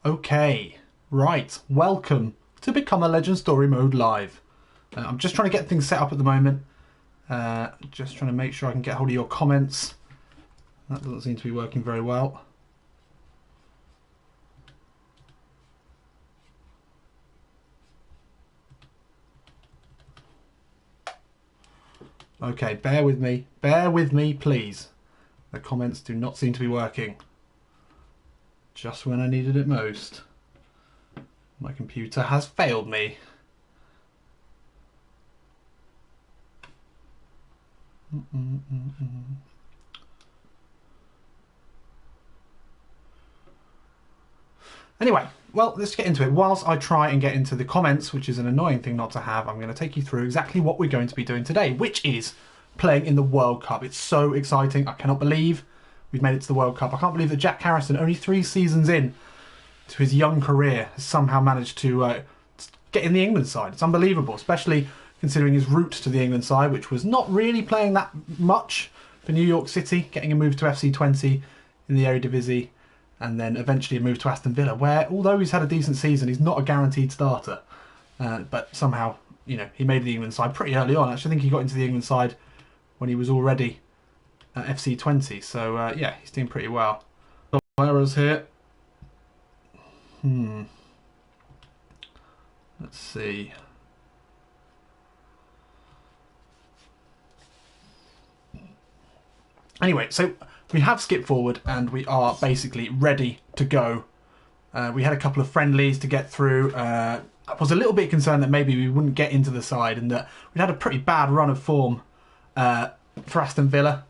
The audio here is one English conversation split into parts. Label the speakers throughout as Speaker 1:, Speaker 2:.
Speaker 1: Okay, right, welcome to Become a Legend Story Mode Live. I'm just trying to get things set up at the moment. Just trying to make sure I can get hold of your comments. That doesn't seem to be working very well. Okay, bear with me please. The comments do not seem to be working. Just when I needed it most. My computer has failed me. Anyway, well, let's get into it. Whilst I try and get into the comments, which is an annoying thing not to have, I'm going to take you through exactly what we're going to be doing today, which is playing in the World Cup. It's so exciting. I cannot believe we've made it to the World Cup. I can't believe that Jack Harrison, only 3 seasons in to his young career, has somehow managed to get in the England side. It's unbelievable, especially considering his route to the England side, which was not really playing that much for New York City, getting a move to FC20 in the Eredivisie, and then eventually a move to Aston Villa, where, although he's had a decent season, he's not a guaranteed starter. But somehow, you know, he made the England side pretty early on. Actually, I think he got into the England side when he was already at FC20. So, yeah, he's doing pretty well. Errors here. Let's see. Anyway, so we have skipped forward and we are basically ready to go. We had a couple of friendlies to get through. I was a little bit concerned that maybe we wouldn't get into the side and that we'd had a pretty bad run of form for Aston Villa,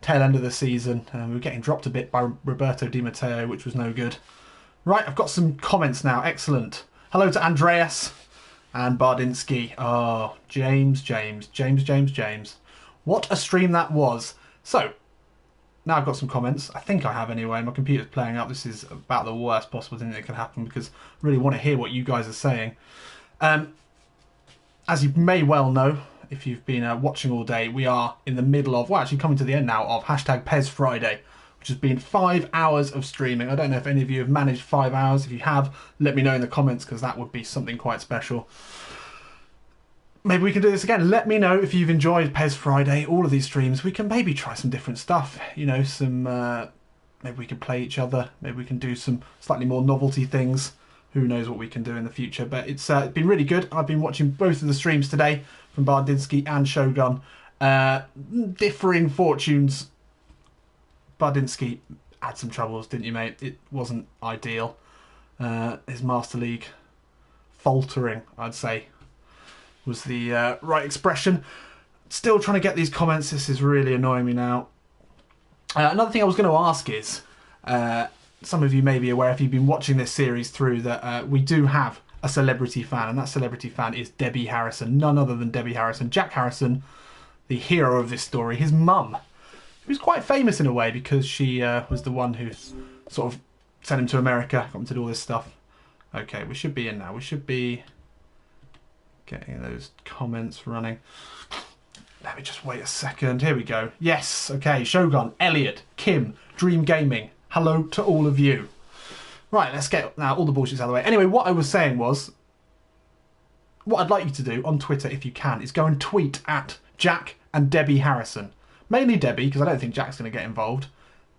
Speaker 1: tail end of the season. We were getting dropped a bit by Roberto Di Matteo, which was no good. Right, I've got some comments now. Excellent. Hello to Andreas and Bardinsky. Oh, James. What a stream that was. So, now I've got some comments. I think I have anyway. My computer's playing up. This is about the worst possible thing that could happen because I really want to hear what you guys are saying. As you may well know, if you've been watching all day, we are in the middle of, well, actually coming to the end now of hashtag Pez Friday, which has been 5 hours of streaming. I don't know if any of you have managed 5 hours. If you have, let me know in the comments because that would be something quite special. Maybe we can do this again. Let me know if you've enjoyed Pez Friday, all of these streams. We can maybe try some different stuff. You know, maybe we can play each other. Maybe we can do some slightly more novelty things. Who knows what we can do in the future. But it's been really good. I've been watching both of the streams today from Bardinsky and Shogun. Differing fortunes. Bardinsky had some troubles, didn't you, mate? It wasn't ideal. His Master League faltering, I'd say, was the right expression. Still trying to get these comments. This is really annoying me now. Another thing I was going to ask is, some of you may be aware if you've been watching this series through that we do have a celebrity fan, and that celebrity fan is Debbie Harrison. None other than Debbie Harrison. Jack Harrison, the hero of this story, his mum, who's quite famous in a way because she was the one who sort of sent him to America, got him to do all this stuff. Okay, we should be in now. We should be getting those comments running. Let me just wait a second. Here we go. Yes, okay. Shogun, Elliot, Kim, Dream Gaming. Hello to all of you. Right, let's get now all the bullshit's out of the way. Anyway, what I was saying was, what I'd like you to do on Twitter, if you can, is go and tweet at Jack and Debbie Harrison. Mainly Debbie, because I don't think Jack's going to get involved.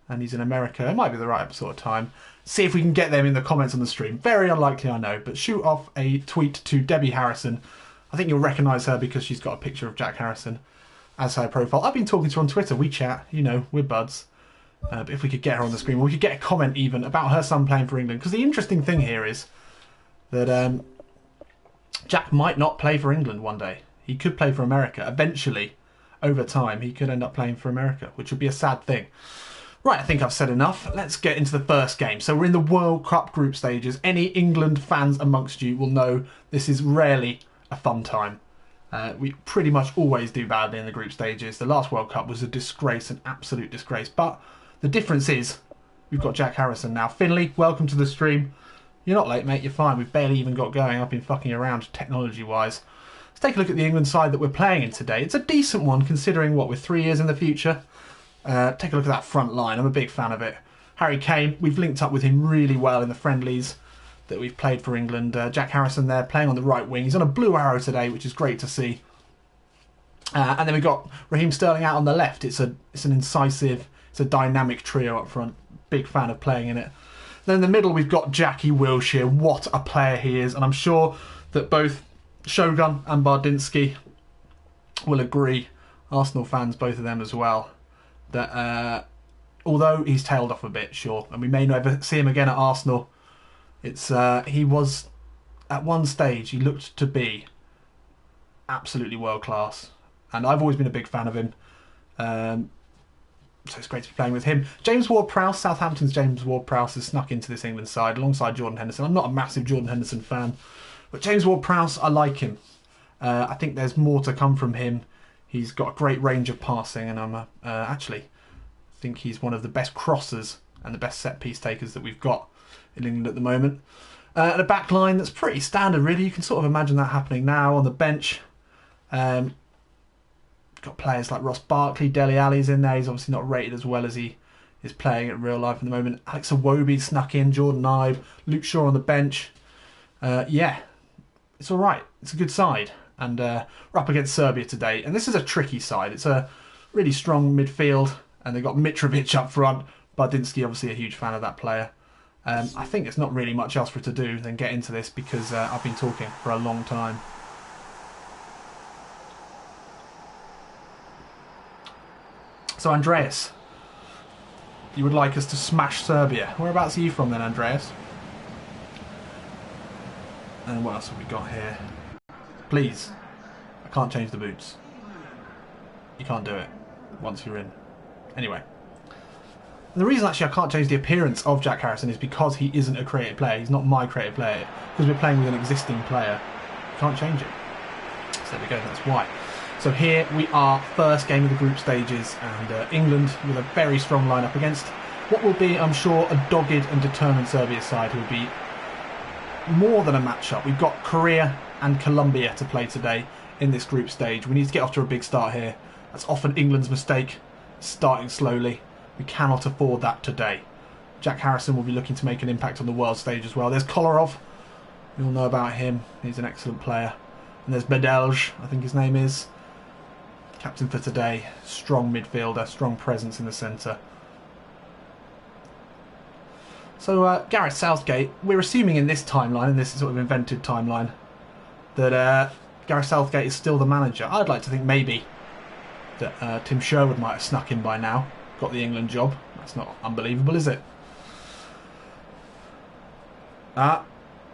Speaker 1: And he's in America. It might be the right sort of time. See if we can get them in the comments on the stream. Very unlikely, I know. But shoot off a tweet to Debbie Harrison. I think you'll recognise her because she's got a picture of Jack Harrison as her profile. I've been talking to her on Twitter. We chat. You know, we're buds. But if we could get her on the screen, or we could get a comment even about her son playing for England. Because the interesting thing here is that Jack might not play for England one day. He could play for America. Eventually, over time, he could end up playing for America, which would be a sad thing. Right, I think I've said enough. Let's get into the first game. So we're in the World Cup group stages. Any England fans amongst you will know this is rarely a fun time. We pretty much always do badly in the group stages. The last World Cup was a disgrace, an absolute disgrace. But the difference is we've got Jack Harrison now. Finley, welcome to the stream. You're not late, mate. You're fine. We've barely even got going. I've been fucking around technology-wise. Let's take a look at the England side that we're playing in today. It's a decent one considering what, we're 3 years in the future. Take a look at that front line. I'm a big fan of it. Harry Kane, we've linked up with him really well in the friendlies. that we've played for England. Jack Harrison there playing on the right wing. He's on a blue arrow today, which is great to see. And then we've got Raheem Sterling out on the left. It's an incisive, it's a dynamic trio up front. Big fan of playing in it. Then in the middle we've got Jackie Wilshere. What a player he is. And I'm sure that both Shogun and Bardinsky will agree, Arsenal fans, both of them as well, that although he's tailed off a bit, sure, and we may never see him again at Arsenal, it's he was, at one stage, he looked to be absolutely world class. And I've always been a big fan of him. So it's great to be playing with him. James Ward-Prowse, Southampton's James Ward-Prowse has snuck into this England side alongside Jordan Henderson. I'm not a massive Jordan Henderson fan, but James Ward-Prowse, I like him. I think there's more to come from him. He's got a great range of passing, and I'm actually think he's one of the best crossers and the best set-piece takers that we've got in England at the moment. And a back line that's pretty standard, really. You can sort of imagine that happening now on the bench. Got players like Ross Barkley, Dele Alli's in there. He's obviously not rated as well as he is playing in real life at the moment. Alex Iwobi snuck in, Jordan Ibe, Luke Shaw on the bench. Yeah, it's all right. It's a good side. And we're up against Serbia today. And this is a tricky side. It's a really strong midfield. And they've got Mitrovic up front. Bardinsky, obviously a huge fan of that player. I think there's not really much else for it to do than get into this because I've been talking for a long time. So Andreas, you would like us to smash Serbia. Whereabouts are you from then, Andreas? And what else have we got here? Please. I can't change the boots. You can't do it once you're in. Anyway. And the reason actually I can't change the appearance of Jack Harrison is because he isn't a creative player. He's not my creative player. Because we're playing with an existing player. You can't change it. So there we go, that's why. So here we are, first game of the group stages, and England with a very strong lineup against what will be, I'm sure, a dogged and determined Serbia side who will be more than a match-up. We've got Korea and Colombia to play today in this group stage. We need to get off to a big start here. That's often England's mistake, starting slowly. We cannot afford that today. Jack Harrison will be looking to make an impact on the world stage as well. There's Kolarov. We all know about him. He's an excellent player. And there's Bedelj, I think his name is. Captain for today, strong midfielder, strong presence in the centre. So Gareth Southgate, we're assuming in this timeline, in this sort of invented timeline, that Gareth Southgate is still the manager. I'd like to think maybe that Tim Sherwood might have snuck in by now, got the England job. That's not unbelievable, is it?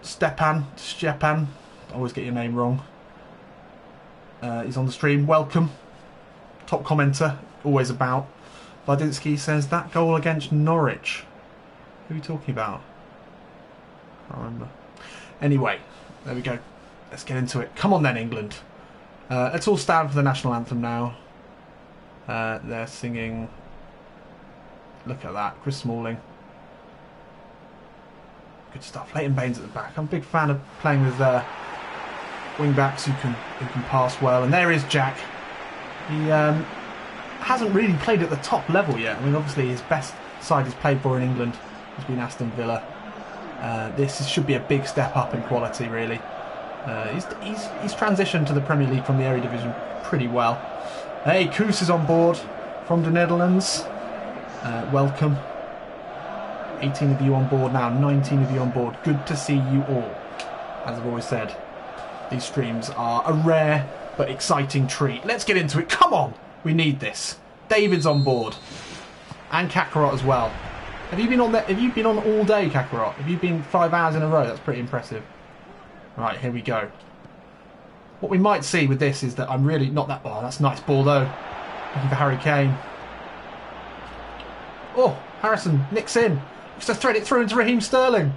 Speaker 1: Stepan, I always get your name wrong. He's on the stream, welcome. Top commenter, always about. Bardinsky says, that goal against Norwich. Who are you talking about? I can't remember. Anyway, there we go. Let's get into it. Come on then, England. Let's all stand for the national anthem now. They're singing... Look at that, Chris Smalling. Good stuff. Leighton Baines at the back. I'm a big fan of playing with wing backs who can pass well. And there is Jack. He hasn't really played at the top level yet. I mean, obviously his best side he's played for in England has been Aston Villa. This should be a big step up in quality, really. He's transitioned to the Premier League from the Eredivisie pretty well. Hey, Koos is on board from the Netherlands. Welcome. 18 of you on board now, 19 of you on board. Good to see you all. As I've always said, these streams are a rare but exciting treat. Let's get into it. Come on! We need this. David's on board. And Kakarot as well. Have you been on there? Have you been on all day, Kakarot? Have you been 5 hours in a row? That's pretty impressive. Right, here we go. What we might see with this is that I'm really not that... Oh, that's a nice ball, though. Looking for Harry Kane. Oh, Harrison nicks in. Just to thread it through into Raheem Sterling.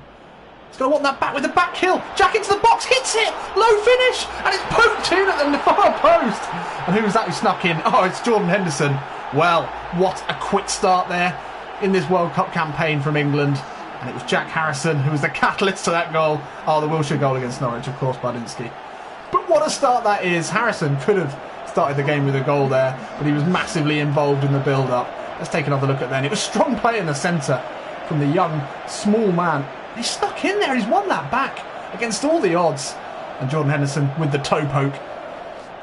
Speaker 1: He's going to want that back with the back heel. Jack into the box, hits it. Low finish. And it's poked in at the far post. And who was that who snuck in? Oh, it's Jordan Henderson. Well, what a quick start there in this World Cup campaign from England. And it was Jack Harrison who was the catalyst to that goal. Oh, the Wilshere goal against Norwich, of course, Bardinsky. But what a start that is. Harrison could have started the game with a goal there, but he was massively involved in the build-up. Let's take another look at then. It was strong play in the centre from the young, small man He stuck in there. He's won that back against all the odds. And Jordan Henderson with the toe poke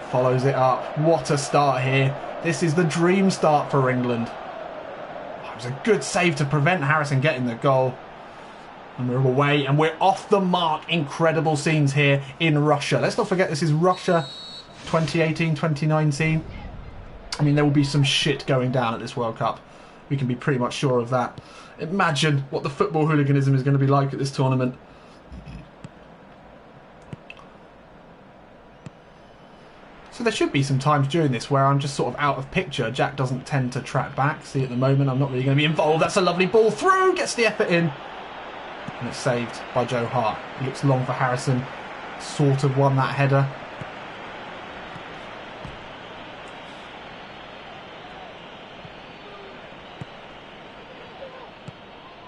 Speaker 1: follows it up. What a start here. This is the dream start for England. It was a good save to prevent Harrison getting the goal. And we're away and we're off the mark. Incredible scenes here in Russia. Let's not forget this is Russia 2018, 2019. I mean, there will be some shit going down at this World Cup. We can be pretty much sure of that. Imagine what the football hooliganism is going to be like at this tournament. So there should be some times during this where I'm just sort of out of picture. Jack doesn't tend to track back. See, at the moment, I'm not really going to be involved. That's a lovely ball through. Gets the effort in. And it's saved by Joe Hart. He looks long for Harrison. Sort of won that header.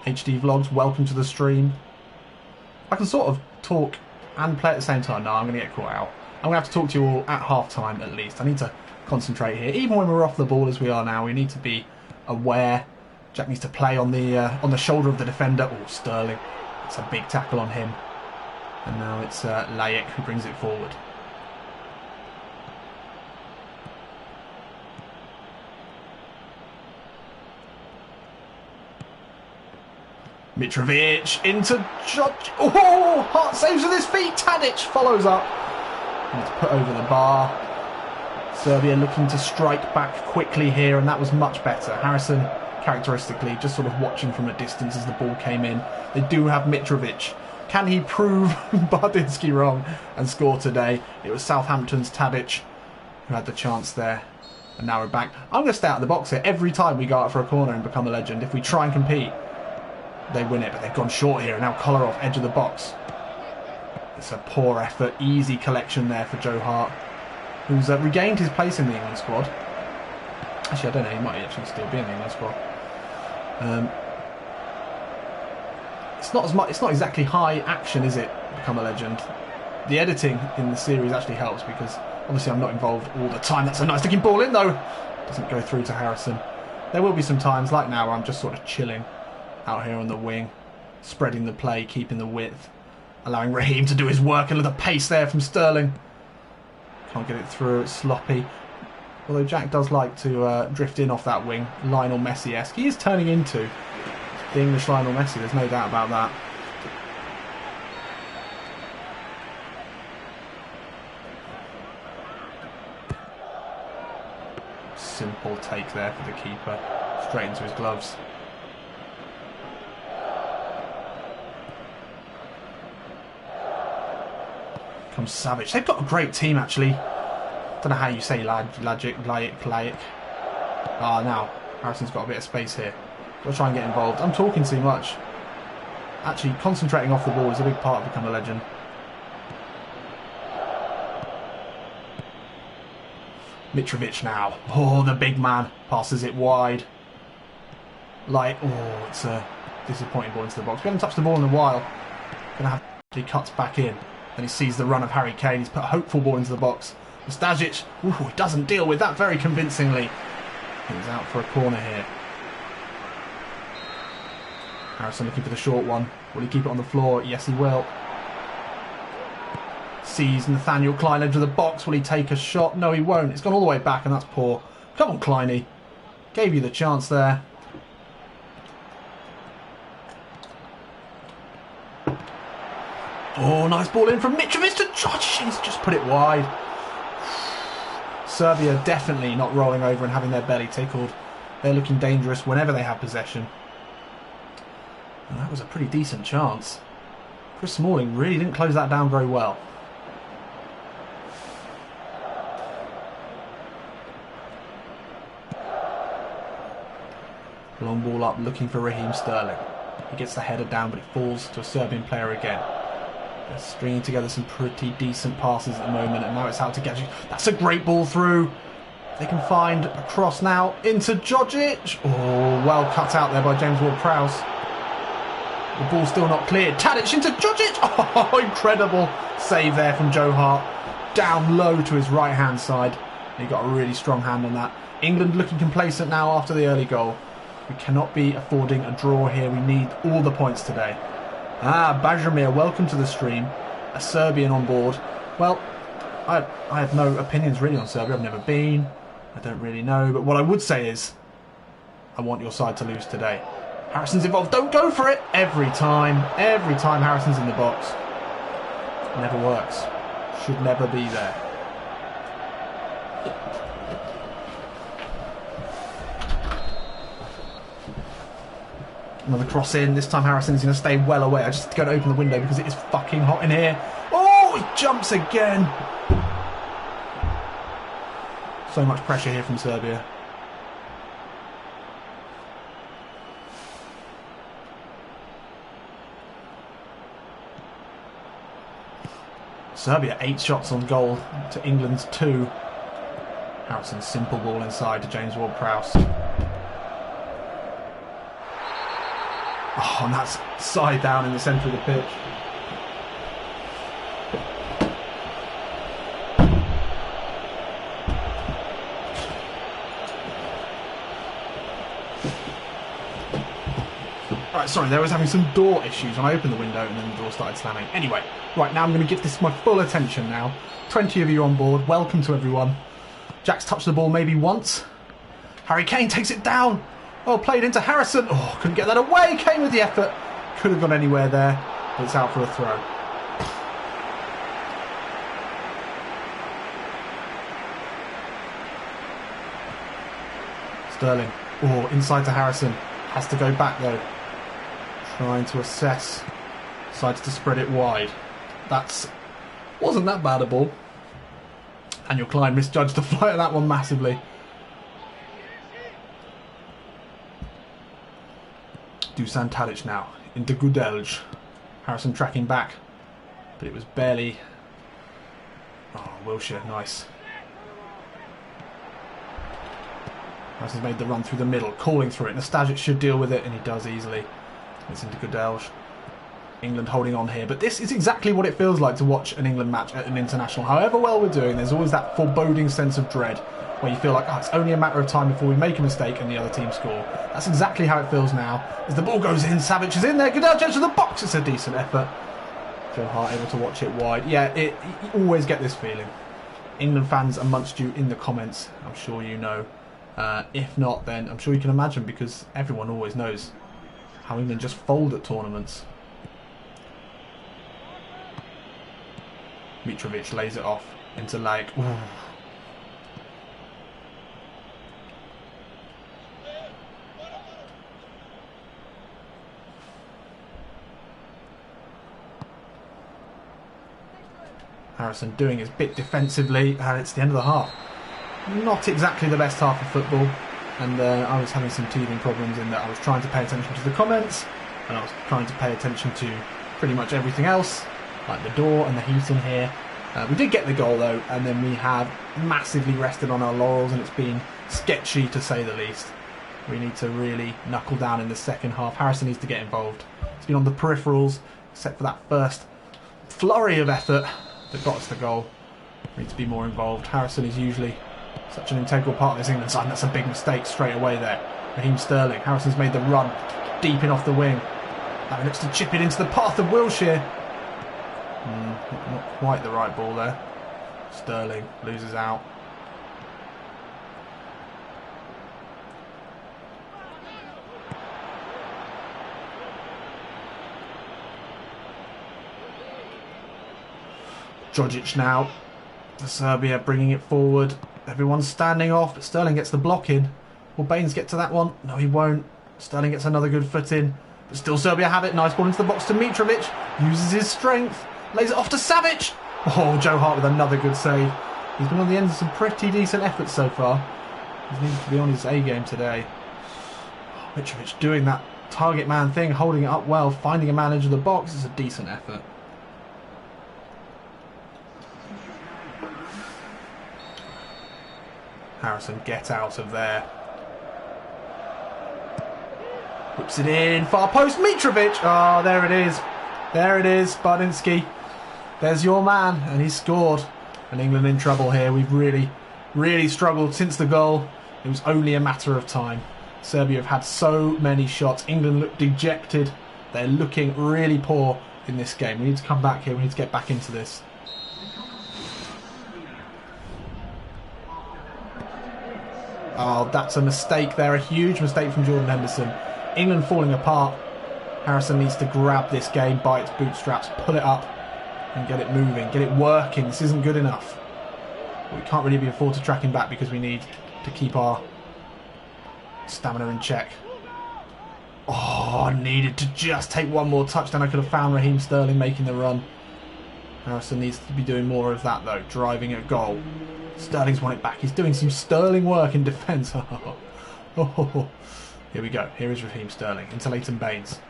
Speaker 1: HD Vlogs, welcome to the stream. I can sort of talk and play at the same time. No, I'm going to get caught out. I'm going to have to talk to you all at half-time at least. I need to concentrate here. Even when we're off the ball as we are now, we need to be aware. Jack needs to play on the shoulder of the defender. Oh, Sterling. It's a big tackle on him. And now it's Layek who brings it forward. Mitrovic into Judge. Oh, Hart saves with his feet. Tadic follows up. And it's put over the bar. Serbia looking to strike back quickly here, and that was much better. Harrison, characteristically, just sort of watching from a distance as the ball came in. They do have Mitrovic. Can he prove Bardinsky wrong and score today? It was Southampton's Tadic who had the chance there. And now we're back. I'm going to stay out of the box here every time we go out for a corner and become a legend. If we try and compete, they win it, but they've gone short here. Now Kolarov, edge of the box. It's a poor effort, easy collection there for Joe Hart, who's regained his place in the England squad. Actually, I don't know, he might actually still be in the England squad. It's not exactly high action, is it? Become a legend. The editing in the series actually helps because obviously I'm not involved all the time. That's a nice looking ball in though. Doesn't go through to Harrison. There will be some times like now where I'm just sort of chilling out here on the wing, spreading the play, keeping the width, allowing Raheem to do his work. A little pace there from Sterling. Can't get it through, it's sloppy. Although Jack does like to drift in off that wing, Lionel Messi-esque. He is turning into the English Lionel Messi, there's no doubt about that. Simple take there for the keeper, straight into his gloves. Comes Savage. They've got a great team actually. Don't know how you say Layek. Ah, now Harrison's got a bit of space here. Got to try and get involved. I'm talking too much. Actually, concentrating off the ball is a big part of becoming a legend. Mitrovic now. Oh, the big man passes it wide. Oh, it's a disappointing ball into the box. We haven't touched the ball in a while. Gonna have he cuts back in. Then he sees the run of Harry Kane. He's put a hopeful ball into the box. Stajic, he doesn't deal with that very convincingly. He's out for a corner here. Harrison looking for the short one. Will he keep it on the floor? Yes, he will. Sees Nathaniel Klein into the box. Will he take a shot? No, he won't. It's gone all the way back, and that's poor. Come on, Kleiny. Gave you the chance there. Oh, nice ball in from Mitrovic to George. He's just put it wide. Serbia definitely not rolling over and having their belly tickled. They're looking dangerous whenever they have possession. And that was a pretty decent chance. Chris Smalling really didn't close that down very well. Long ball up, looking for Raheem Sterling. He gets the header down, but it falls to a Serbian player again. They're stringing together some pretty decent passes at the moment, and now it's out to Gadget. That's a great ball through. They can find a cross now into Djordjic. Oh, well cut out there by James Ward-Prowse. The ball's still not cleared. Tadic into Djordjic. Oh, incredible save there from Joe Hart. Down low to his right-hand side. He got a really strong hand on that. England looking complacent now after the early goal. We cannot be affording a draw here. We need all the points today. Ah, Bajramir, welcome to the stream. A Serbian on board. Well, I have no opinions really on Serbia. I've never been. I don't really know. But what I would say is, I want your side to lose today. Harrison's involved. Don't go for it. Every time Harrison's in the box. Never works. Should never be there. Another cross in. This time Harrison's going to stay well away. I just have to go to open the window because it is fucking hot in here. Oh, he jumps again. So much pressure here from Serbia. Serbia 8 shots on goal to England's 2. Harrison's simple ball inside to James Ward-Prowse. Oh, and that's side down in the centre of the pitch. Right, sorry, there was having some door issues when I opened the window and then the door started slamming. Anyway, right, now I'm going to give this my full attention now. 20 of you on board. Welcome to everyone. Jack's touched the ball maybe once. Harry Kane takes it down. Oh, played into Harrison. Oh, couldn't get that away. Kane with the effort. Could have gone anywhere there, but it's out for a throw. Sterling. Oh, inside to Harrison. Has to go back though. Trying to assess. Decides to spread it wide. Wasn't that bad a ball. Daniel Klein misjudged the flight of that one massively. Dusan Tadic now into Gudelj. Harrison tracking back, but it was barely. Oh, Wilshere, nice. Harrison's made the run through the middle, calling through it. Nastasic should deal with it, and he does easily. It's into Gudelj. England holding on here, but this is exactly what it feels like to watch an England match at an international. However well we're doing, there's always that foreboding sense of dread where you feel like, oh, it's only a matter of time before we make a mistake and the other team score. That's exactly how it feels now. As the ball goes in, Savic is in there, Gudelj jumps to the box. It's a decent effort. Joe Hart able to watch it wide. Yeah, you always get this feeling. England fans amongst you in the comments, I'm sure you know. If not, then I'm sure you can imagine, because everyone always knows how England just fold at tournaments. Mitrovic lays it off into Lake. Ooh. Harrison doing his bit defensively, and it's the end of the half. Not exactly the best half of football, and I was having some teething problems in that I was trying to pay attention to the comments, and I was trying to pay attention to pretty much everything else, like the door and the heating here. We did get the goal though, and then we have massively rested on our laurels, and it's been sketchy to say the least. We need to really knuckle down in the second half. Harrison needs to get involved. He's been on the peripherals, except for that first flurry of effort that got us the goal. We need to be more involved. Harrison is usually such an integral part of this England side, and that's a big mistake straight away there. Raheem Sterling. Harrison's made the run deep in off the wing. Now he looks to chip it into the path of Wilshere. Not quite the right ball there. Sterling loses out. Djordjic now. Serbia bringing it forward. Everyone's standing off, but Sterling gets the block in. Will Baines get to that one? No, he won't. Sterling gets another good foot in. But still Serbia have it. Nice ball into the box to Mitrovic. Uses his strength. Lays it off to Savic. Oh, Joe Hart with another good save. He's been on the end of some pretty decent efforts so far. He's needed to be on his A game today. Mitrovic doing that target man thing, holding it up well, finding a man into the box. It's a decent effort. Harrison, get out of there. Whips it in, far post, Mitrovic. Oh, there it is. There it is, Bardinski. There's your man, and he's scored. And England in trouble here. We've really struggled since the goal. It was only a matter of time. Serbia have had so many shots. England looked dejected They're looking really poor in this game. We need to come back here. We need to get back into this. Oh, that's a mistake there. A huge mistake from Jordan Henderson. England falling apart. Harrison needs to grab this game by its bootstraps, pull it up and get it moving, get it working. This isn't good enough. We can't really be afford to track him back because we need to keep our stamina in check. Oh, I needed to just take one more touchdown. I could have found Raheem Sterling making the run. Harrison needs to be doing more of that though, driving at goal. Sterling's won it back. He's doing some Sterling work in defence. Oh, here we go. Here is Raheem Sterling into Leighton Baines.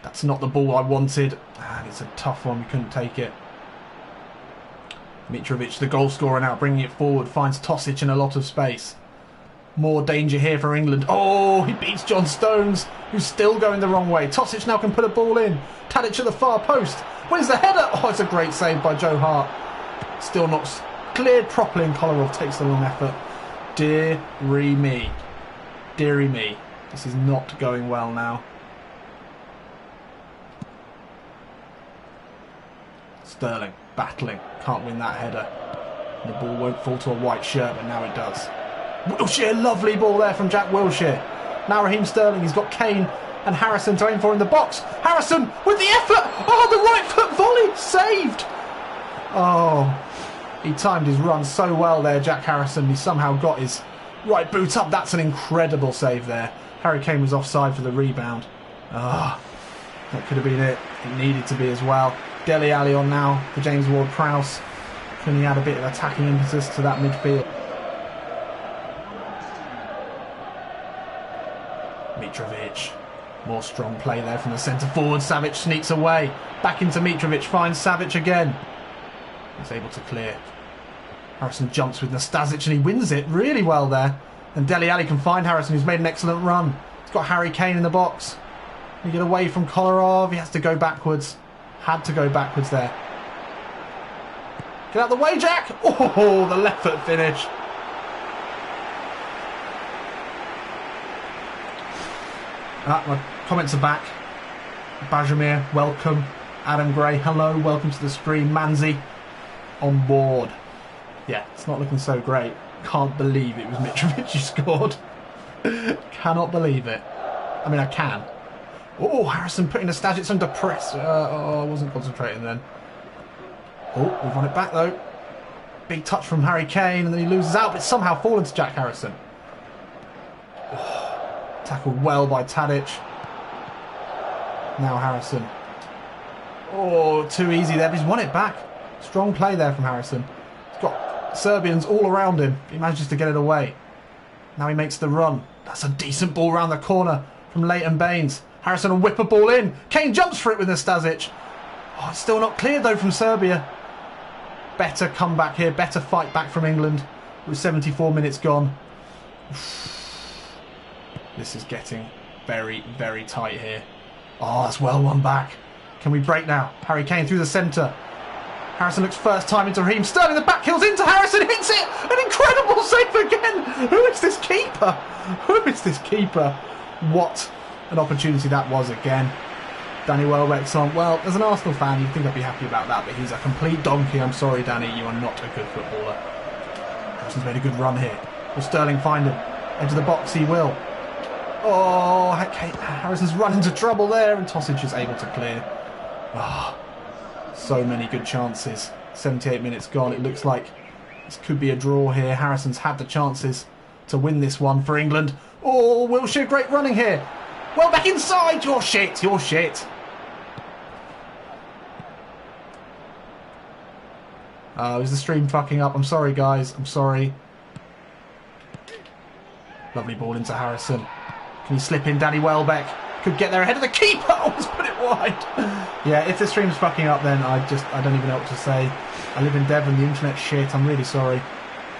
Speaker 1: That's not the ball I wanted. And it's a tough one. We couldn't take it. Mitrovic, the goal scorer now, bringing it forward. Finds Tosic in a lot of space. More danger here for England. Oh, he beats John Stones, who's still going the wrong way. Tosic now can put a ball in. Tadic at the far post. Where's the header? Oh, it's a great save by Joe Hart. Still not cleared properly, and Kolarov takes the long effort. Deary me. Deary me. This is not going well now. Sterling battling. Can't win that header. The ball won't fall to a white shirt, but now it does. Wilshere, lovely ball there from Jack Wilshere. Now Raheem Sterling, he's got Kane and Harrison to aim for in the box. Harrison with the effort. Oh, the right foot volley, saved. Oh, he timed his run so well there, Jack Harrison. He somehow got his right boot up. That's an incredible save there. Harry Kane was offside for the rebound. Ah, that could have been it. It needed to be as well. Dele Alli on now for James Ward-Prowse. Can he add a bit of attacking impetus to that midfield? Mitrovic. More strong play there from the centre forward. Savic sneaks away. Back into Mitrovic. Finds Savic again. He's able to clear. Harrison jumps with Nastasic and he wins it really well there. And Dele Alli can find Harrison, who's made an excellent run. He's got Harry Kane in the box. He get away from Kolarov. He has to go backwards. Had to go backwards there. Get out of the way, Jack! Oh, the left foot finish. My comments are back. Bajamir, welcome. Adam Gray, hello, welcome to the stream. Manzi, on board. Yeah, it's not looking so great. Can't believe it was Mitrovic who scored. Cannot believe it. I mean, I can. Oh, Harrison putting Nastasic under press. I wasn't concentrating then. Oh, we've won it back though. Big touch from Harry Kane, and then he loses out, but it's somehow fallen to Jack Harrison. Oh, tackled well by Tadic. Now Harrison. Oh, too easy there, but he's won it back. Strong play there from Harrison. He's got Serbians all around him. He manages to get it away. Now he makes the run. That's a decent ball round the corner from Leighton Baines. Harrison will whip a ball in. Kane jumps for it with Nastasic. Oh, it's still not cleared though from Serbia. Better comeback here. Better fight back from England. With 74 minutes gone. This is getting very, very tight here. Oh, that's well won back. Can we break now? Harry Kane through the centre. Harrison looks first time into Raheem Sterling. The back heels into Harrison. Hits it. An incredible save again. Who is this keeper? Who is this keeper? What an opportunity that was again. Danny Welbeck's on. Well, as an Arsenal fan, you'd think I'd be happy about that, but he's a complete donkey. I'm sorry, Danny. You are not a good footballer. Harrison's made a good run here. Will Sterling find him? Into the box he will. Oh, Harrison's run into trouble there, and Tosic is able to clear. Oh, so many good chances. 78 minutes gone. It looks like this could be a draw here. Harrison's had the chances to win this one for England. Oh, Wilshere, great running here. Well, back inside. You're shit. You're shit. Is the stream fucking up? I'm sorry, guys. I'm sorry. Lovely ball into Harrison. Can he slip in? Danny Welbeck could get there ahead of the keeper. Almost put it wide. Yeah, if the stream's fucking up, then I don't even know what to say. I live in Devon. The internet's shit. I'm really sorry.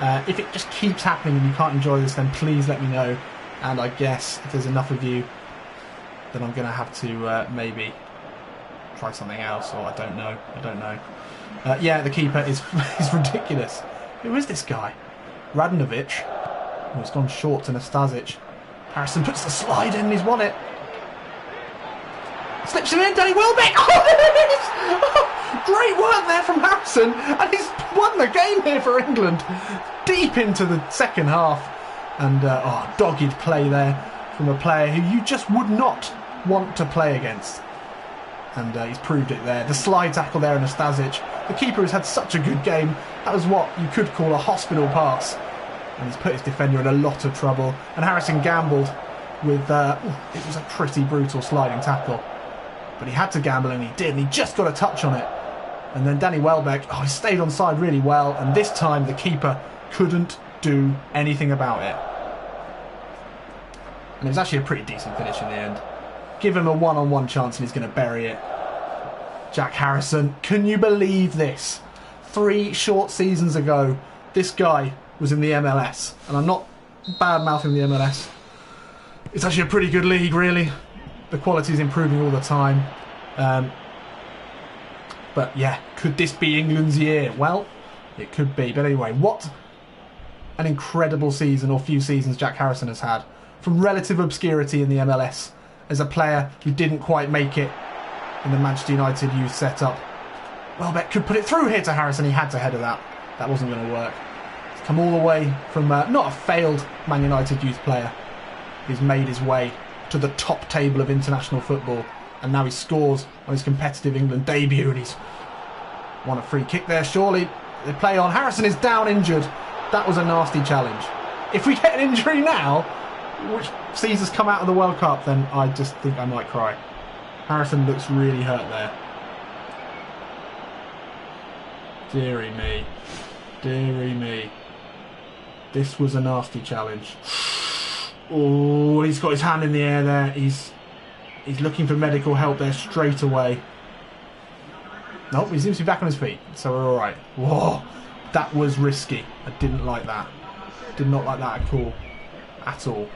Speaker 1: If it just keeps happening and you can't enjoy this, then please let me know. And I guess if there's enough of you, then I'm going to have to maybe try something else, or I don't know. I don't know. Yeah, the keeper is ridiculous. Who is this guy? Radanovic. Oh, it's gone short to Nastasic. Harrison puts the slide in and he's won it. Slips him in, Danny Welbeck. Oh, there it is! Oh, great work there from Harrison. And he's won the game here for England. Deep into the second half. And, dogged play there from a player who you just would not want to play against. And he's proved it there. The slide tackle there, Anastasic. The keeper has had such a good game. That was what you could call a hospital pass. And he's put his defender in a lot of trouble. And Harrison gambled with, it was a pretty brutal sliding tackle. But he had to gamble, and he did, and he just got a touch on it. And then Danny Welbeck, he stayed on side really well, and this time the keeper couldn't do anything about it. And it was actually a pretty decent finish in the end. Give him a one-on-one chance and he's going to bury it. Jack Harrison, can you believe this? 3 short seasons ago, this guy was in the MLS. And I'm not bad-mouthing the MLS. It's actually a pretty good league, really. The quality is improving all the time. But yeah, could this be England's year? Well, it could be. But anyway, what an incredible season, or few seasons, Jack Harrison has had. From relative obscurity in the MLS as a player who didn't quite make it in the Manchester United youth setup. Welbeck could put it through here to Harrison. He had to header that. That wasn't going to work. He's come all the way from not a failed Man United youth player. He's made his way to the top table of international football, and now he scores on his competitive England debut, and he's won a free kick there. Surely they play on. Harrison is down injured. That was a nasty challenge. If we get an injury now, which sees us come out of the World Cup, then I just think I might cry. Harrison looks really hurt there. Deary me. Deary me. This was a nasty challenge. Oh, he's got his hand in the air there. He's looking for medical help there straight away. Nope, he seems to be back on his feet, so we're alright. Whoa, that was risky. I didn't like that. Did not like that at all. At all.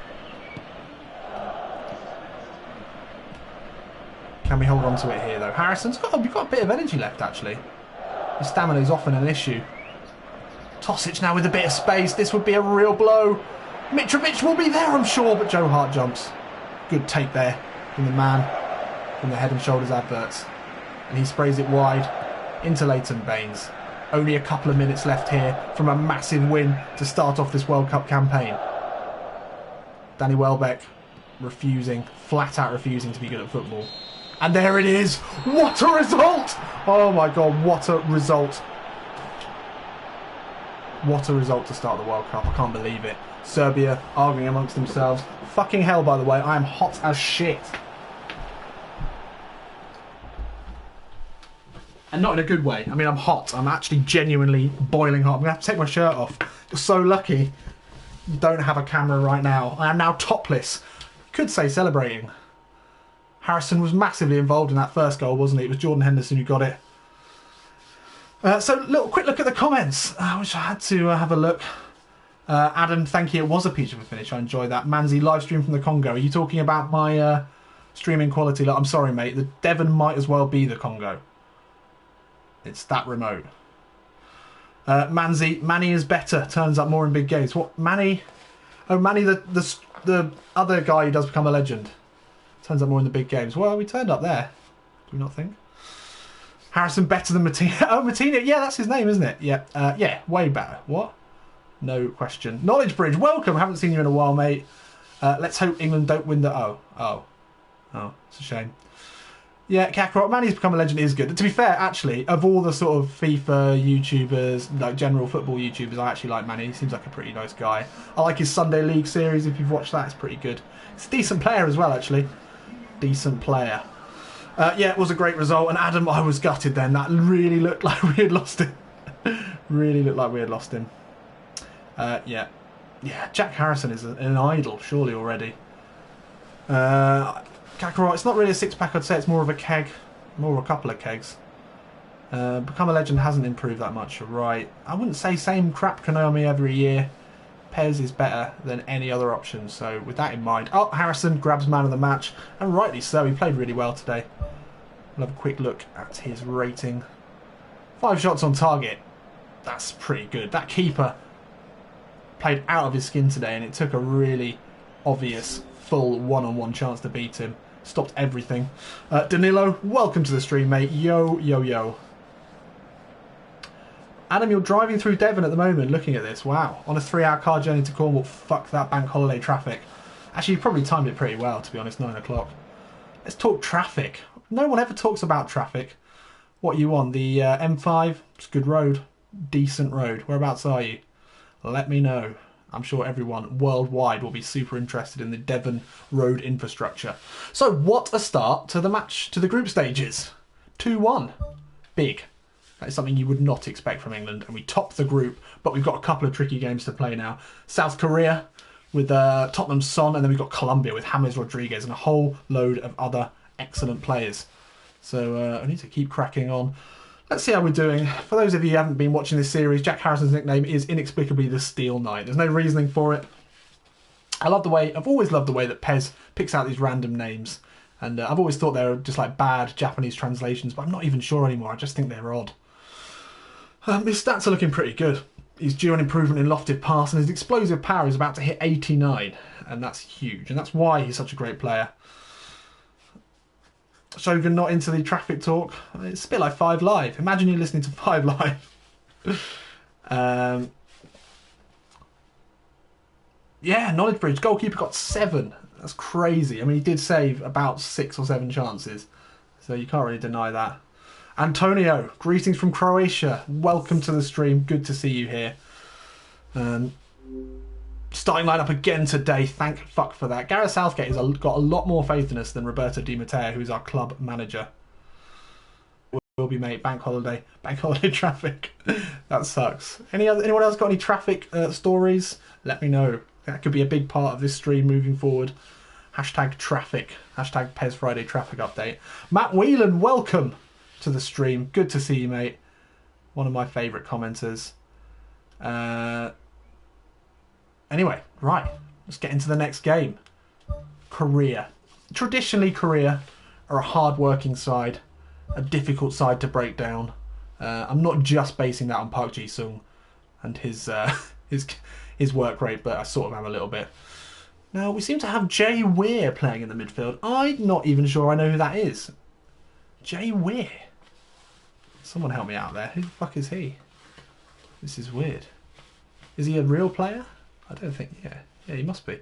Speaker 1: Can we hold on to it here, though? We've got a bit of energy left, actually. His stamina is often an issue. Tosic now with a bit of space. This would be a real blow. Mitrovic will be there, I'm sure, but Joe Hart jumps. Good take there from the man from the Head and Shoulders adverts. And he sprays it wide into Leighton Baines. Only a couple of minutes left here from a massive win to start off this World Cup campaign. Danny Welbeck flat out refusing to be good at football. And there it is. What a result! Oh my God, what a result. What a result to start the World Cup. I can't believe it. Serbia arguing amongst themselves. Fucking hell, by the way, I am hot as shit. And not in a good way. I mean, I'm hot. I'm actually genuinely boiling hot. I'm going to have to take my shirt off. You're so lucky you don't have a camera right now. I am now topless. Could say celebrating. Harrison was massively involved in that first goal, wasn't he? It was Jordan Henderson who got it. So, quick look at the comments. I wish I had to have a look. Adam, thank you. It was a beautiful finish. I enjoyed that. Manzi, live stream from the Congo. Are you talking about my streaming quality? Look, I'm sorry, mate. The Devon might as well be the Congo. It's that remote. Manny is better. Turns up more in big games. What, Manny? Oh, Manny, the other guy who does become a legend. Turns up more in the big games. Well, we turned up there. Do we not think? Harrison better than Martina. Oh, Martina. Yeah, that's his name, isn't it? Yeah. Yeah, way better. What? No question. Knowledge Bridge, welcome. Haven't seen you in a while, mate. Let's hope England don't win the... Oh, it's a shame. Yeah, Kakarot, Manny's become a legend is good. To be fair, actually, of all the sort of FIFA YouTubers, like general football YouTubers, I actually like Manny. He seems like a pretty nice guy. I like his Sunday League series. If you've watched that, it's pretty good. It's a decent player as well, actually. Decent player. Yeah, it was a great result. And Adam, I was gutted then. That really looked like we had lost him. Really looked like we had lost him. Yeah, Jack Harrison is an idol, surely already. Kakarot, it's not really a six-pack, I'd say it's more of a keg. More of a couple of kegs. Become a Legend hasn't improved that much, right. I wouldn't say same crap Konami every year. Pez is better than any other option, so with that in mind... Oh, Harrison grabs man of the match, and rightly so, he played really well today. We'll have a quick look at his rating. 5 shots on target. That's pretty good. That keeper played out of his skin today, and it took a really obvious, full one-on-one chance to beat him. Stopped everything. Danilo, welcome to the stream, mate. Yo, yo, yo. Adam, you're driving through Devon at the moment, looking at this. Wow. On a 3-hour car journey to Cornwall. Fuck that bank holiday traffic. Actually, you probably timed it pretty well, to be honest, 9 o'clock. Let's talk traffic. No one ever talks about traffic. What are you on? The M5? It's a good road. Decent road. Whereabouts are you? Let me know. I'm sure everyone worldwide will be super interested in the Devon road infrastructure. So, what a start to the match, to the group stages. 2-1. Big. That is something you would not expect from England. And we top the group, but we've got a couple of tricky games to play now. South Korea with Tottenham's Son, and then we've got Colombia with James Rodriguez and a whole load of other excellent players. So I need to keep cracking on. Let's see how we're doing. For those of you who haven't been watching this series, Jack Harrison's nickname is inexplicably the Steel Knight. There's no reasoning for it. I've always loved the way that Pez picks out these random names. And I've always thought they were just like bad Japanese translations, but I'm not even sure anymore. I just think they're odd. His stats are looking pretty good. He's due an improvement in lofted pass, and his explosive power is about to hit 89. And that's huge. And that's why he's such a great player. Shogun not into the traffic talk. It's a bit like 5 Live. Imagine you're listening to 5 Live. Yeah, Knowledge Bridge. Goalkeeper got 7. That's crazy. I mean, he did save about 6 or 7 chances. So you can't really deny that. Antonio, greetings from Croatia. Welcome to the stream. Good to see you here. Starting lineup again today. Thank fuck for that. Gareth Southgate has got a lot more faith in us than Roberto Di Matteo, who is our club manager. Will be, mate. Bank holiday traffic. That sucks. Anyone else got any traffic stories? Let me know. That could be a big part of this stream moving forward. Hashtag traffic. Hashtag Pez Friday traffic update. Matt Whelan, welcome to the stream. Good to see you, mate. One of my favourite commenters. Anyway, right. Let's get into the next game. Korea. Traditionally, Korea are a hard-working side. A difficult side to break down. I'm not just basing that on Park Ji-sung and his work rate, but I sort of am a little bit. Now, we seem to have Jay Weir playing in the midfield. I'm not even sure I know who that is. Jay Weir. Someone help me out there. Who the fuck is he? This is weird. Is he a real player? I don't think... Yeah, he must be.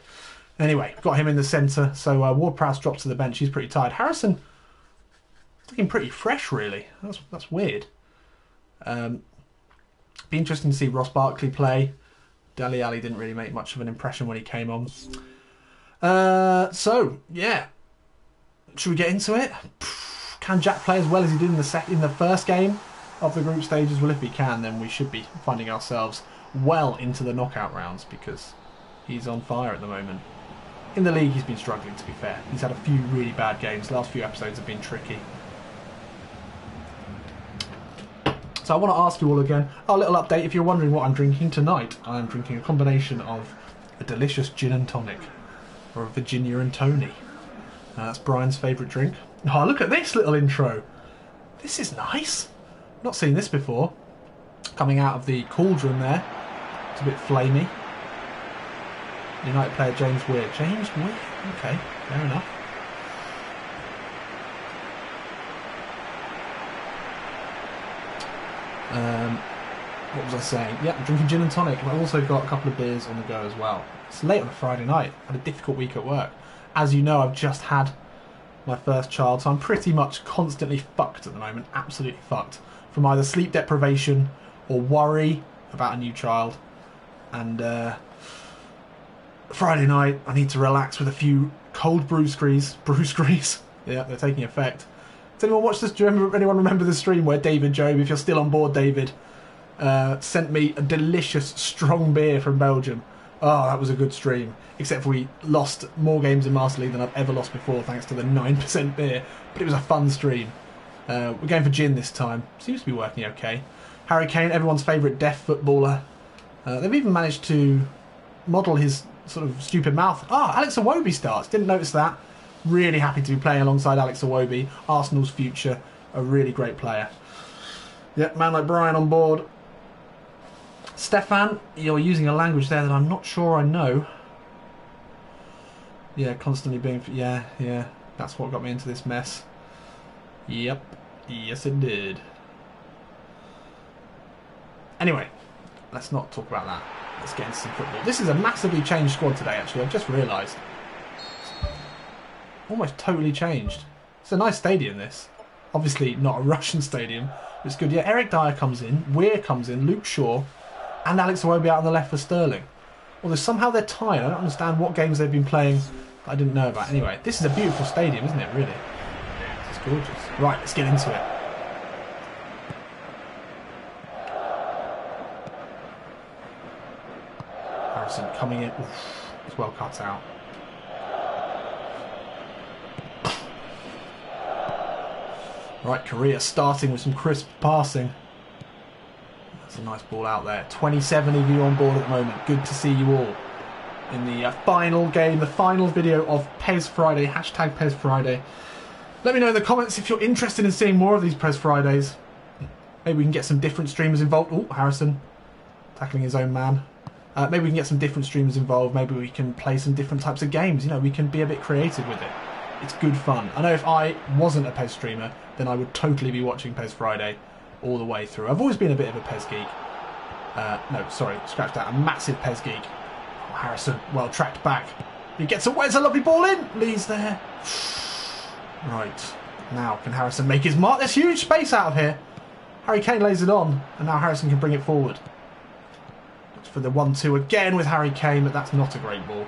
Speaker 1: Anyway, got him in the centre. So Ward-Prowse drops to the bench. He's pretty tired. Harrison... looking pretty fresh, really. That's weird. Be interesting to see Ross Barkley play. Dele Alli didn't really make much of an impression when he came on. So, yeah. Should we get into it? Can Jack play as well as he did in the first game of the group stages? Well, if he can, then we should be finding ourselves well into the knockout rounds because he's on fire at the moment. In the league, he's been struggling, to be fair. He's had a few really bad games. The last few episodes have been tricky. So I want to ask you all again, a little update. If you're wondering what I'm drinking tonight, I'm drinking a combination of a delicious gin and tonic or a Virginia and Tony. That's Brian's favourite drink. Oh, look at this little intro. This is nice. Not seen this before. Coming out of the cauldron there. It's a bit flamey. United player James Weir. James Weir? Okay, fair enough. What was I saying? Yeah, I'm drinking gin and tonic. I've also got a couple of beers on the go as well. It's late on a Friday night. I had a difficult week at work. As you know, I've just had my first child, so I'm pretty much constantly fucked at the moment. Absolutely fucked. From either sleep deprivation or worry about a new child. And Friday night, I need to relax with a few cold brewskries. Yeah, they're taking effect. Does anyone watch this? Anyone remember the stream where David Job, if you're still on board, David, sent me a delicious strong beer from Belgium? Oh, that was a good stream. Except for we lost more games in Master League than I've ever lost before, thanks to the 9% beer. But it was a fun stream. We're going for gin this time. Seems to be working okay. Harry Kane, everyone's favourite deaf footballer. They've even managed to model his sort of stupid mouth. Alex Iwobi starts. Didn't notice that. Really happy to be playing alongside Alex Iwobi. Arsenal's future. A really great player. Yeah, man like Brian on board. Stefan, you're using a language there that I'm not sure I know. Yeah, constantly being... Yeah. That's what got me into this mess. Yep. Yes, it did. Anyway, let's not talk about that. Let's get into some football. This is a massively changed squad today, actually. I've just realised. Almost totally changed. It's a nice stadium, this. Obviously not a Russian stadium. It's good. Yeah, Eric Dyer comes in. Weir comes in. Luke Shaw. And Alex Iwobi out on the left for Sterling. Although somehow they're tied. I don't understand what games they've been playing I didn't know about. Anyway, this is a beautiful stadium, isn't it, really? It's gorgeous. Right, let's get into it. Harrison coming in. Oof, it's well cut out. Right, Korea starting with some crisp passing. That's a nice ball out there. 27 of you on board at the moment. Good to see you all in the final game, the final video of Pez Friday, hashtag Pez Friday. Let me know in the comments if you're interested in seeing more of these Pez Fridays. Maybe we can get some different streamers involved. Oh, Harrison tackling his own man. Maybe we can get some different streamers involved. Maybe we can play some different types of games. You know, we can be a bit creative with it. It's good fun. I know if I wasn't a Pez streamer, then I would totally be watching Pez Friday all the way through. I've always been a bit of a Pez geek. No, sorry, scratch that. A massive Pez geek. Oh, Harrison, well tracked back. He gets away. It's a lovely ball in. Lee's there. Right. Now, can Harrison make his mark? There's huge space out of here. Harry Kane lays it on, and now Harrison can bring it forward. Looks for the 1-2 again with Harry Kane, but that's not a great ball.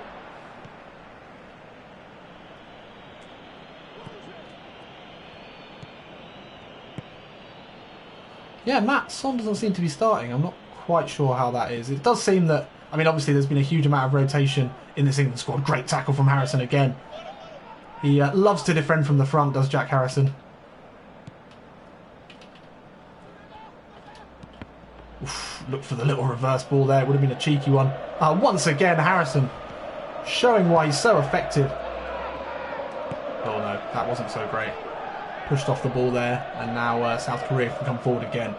Speaker 1: Yeah, Matt, Son doesn't seem to be starting. I'm not quite sure how that is. It does seem that, I mean, obviously there's been a huge amount of rotation in this England squad. Great tackle from Harrison again. He loves to defend from the front, does Jack Harrison. Oof, look for the little reverse ball there. Would have been a cheeky one. Once again, Harrison showing why he's so effective. Oh no, that wasn't so great. Pushed off the ball there, and now South Korea can come forward again.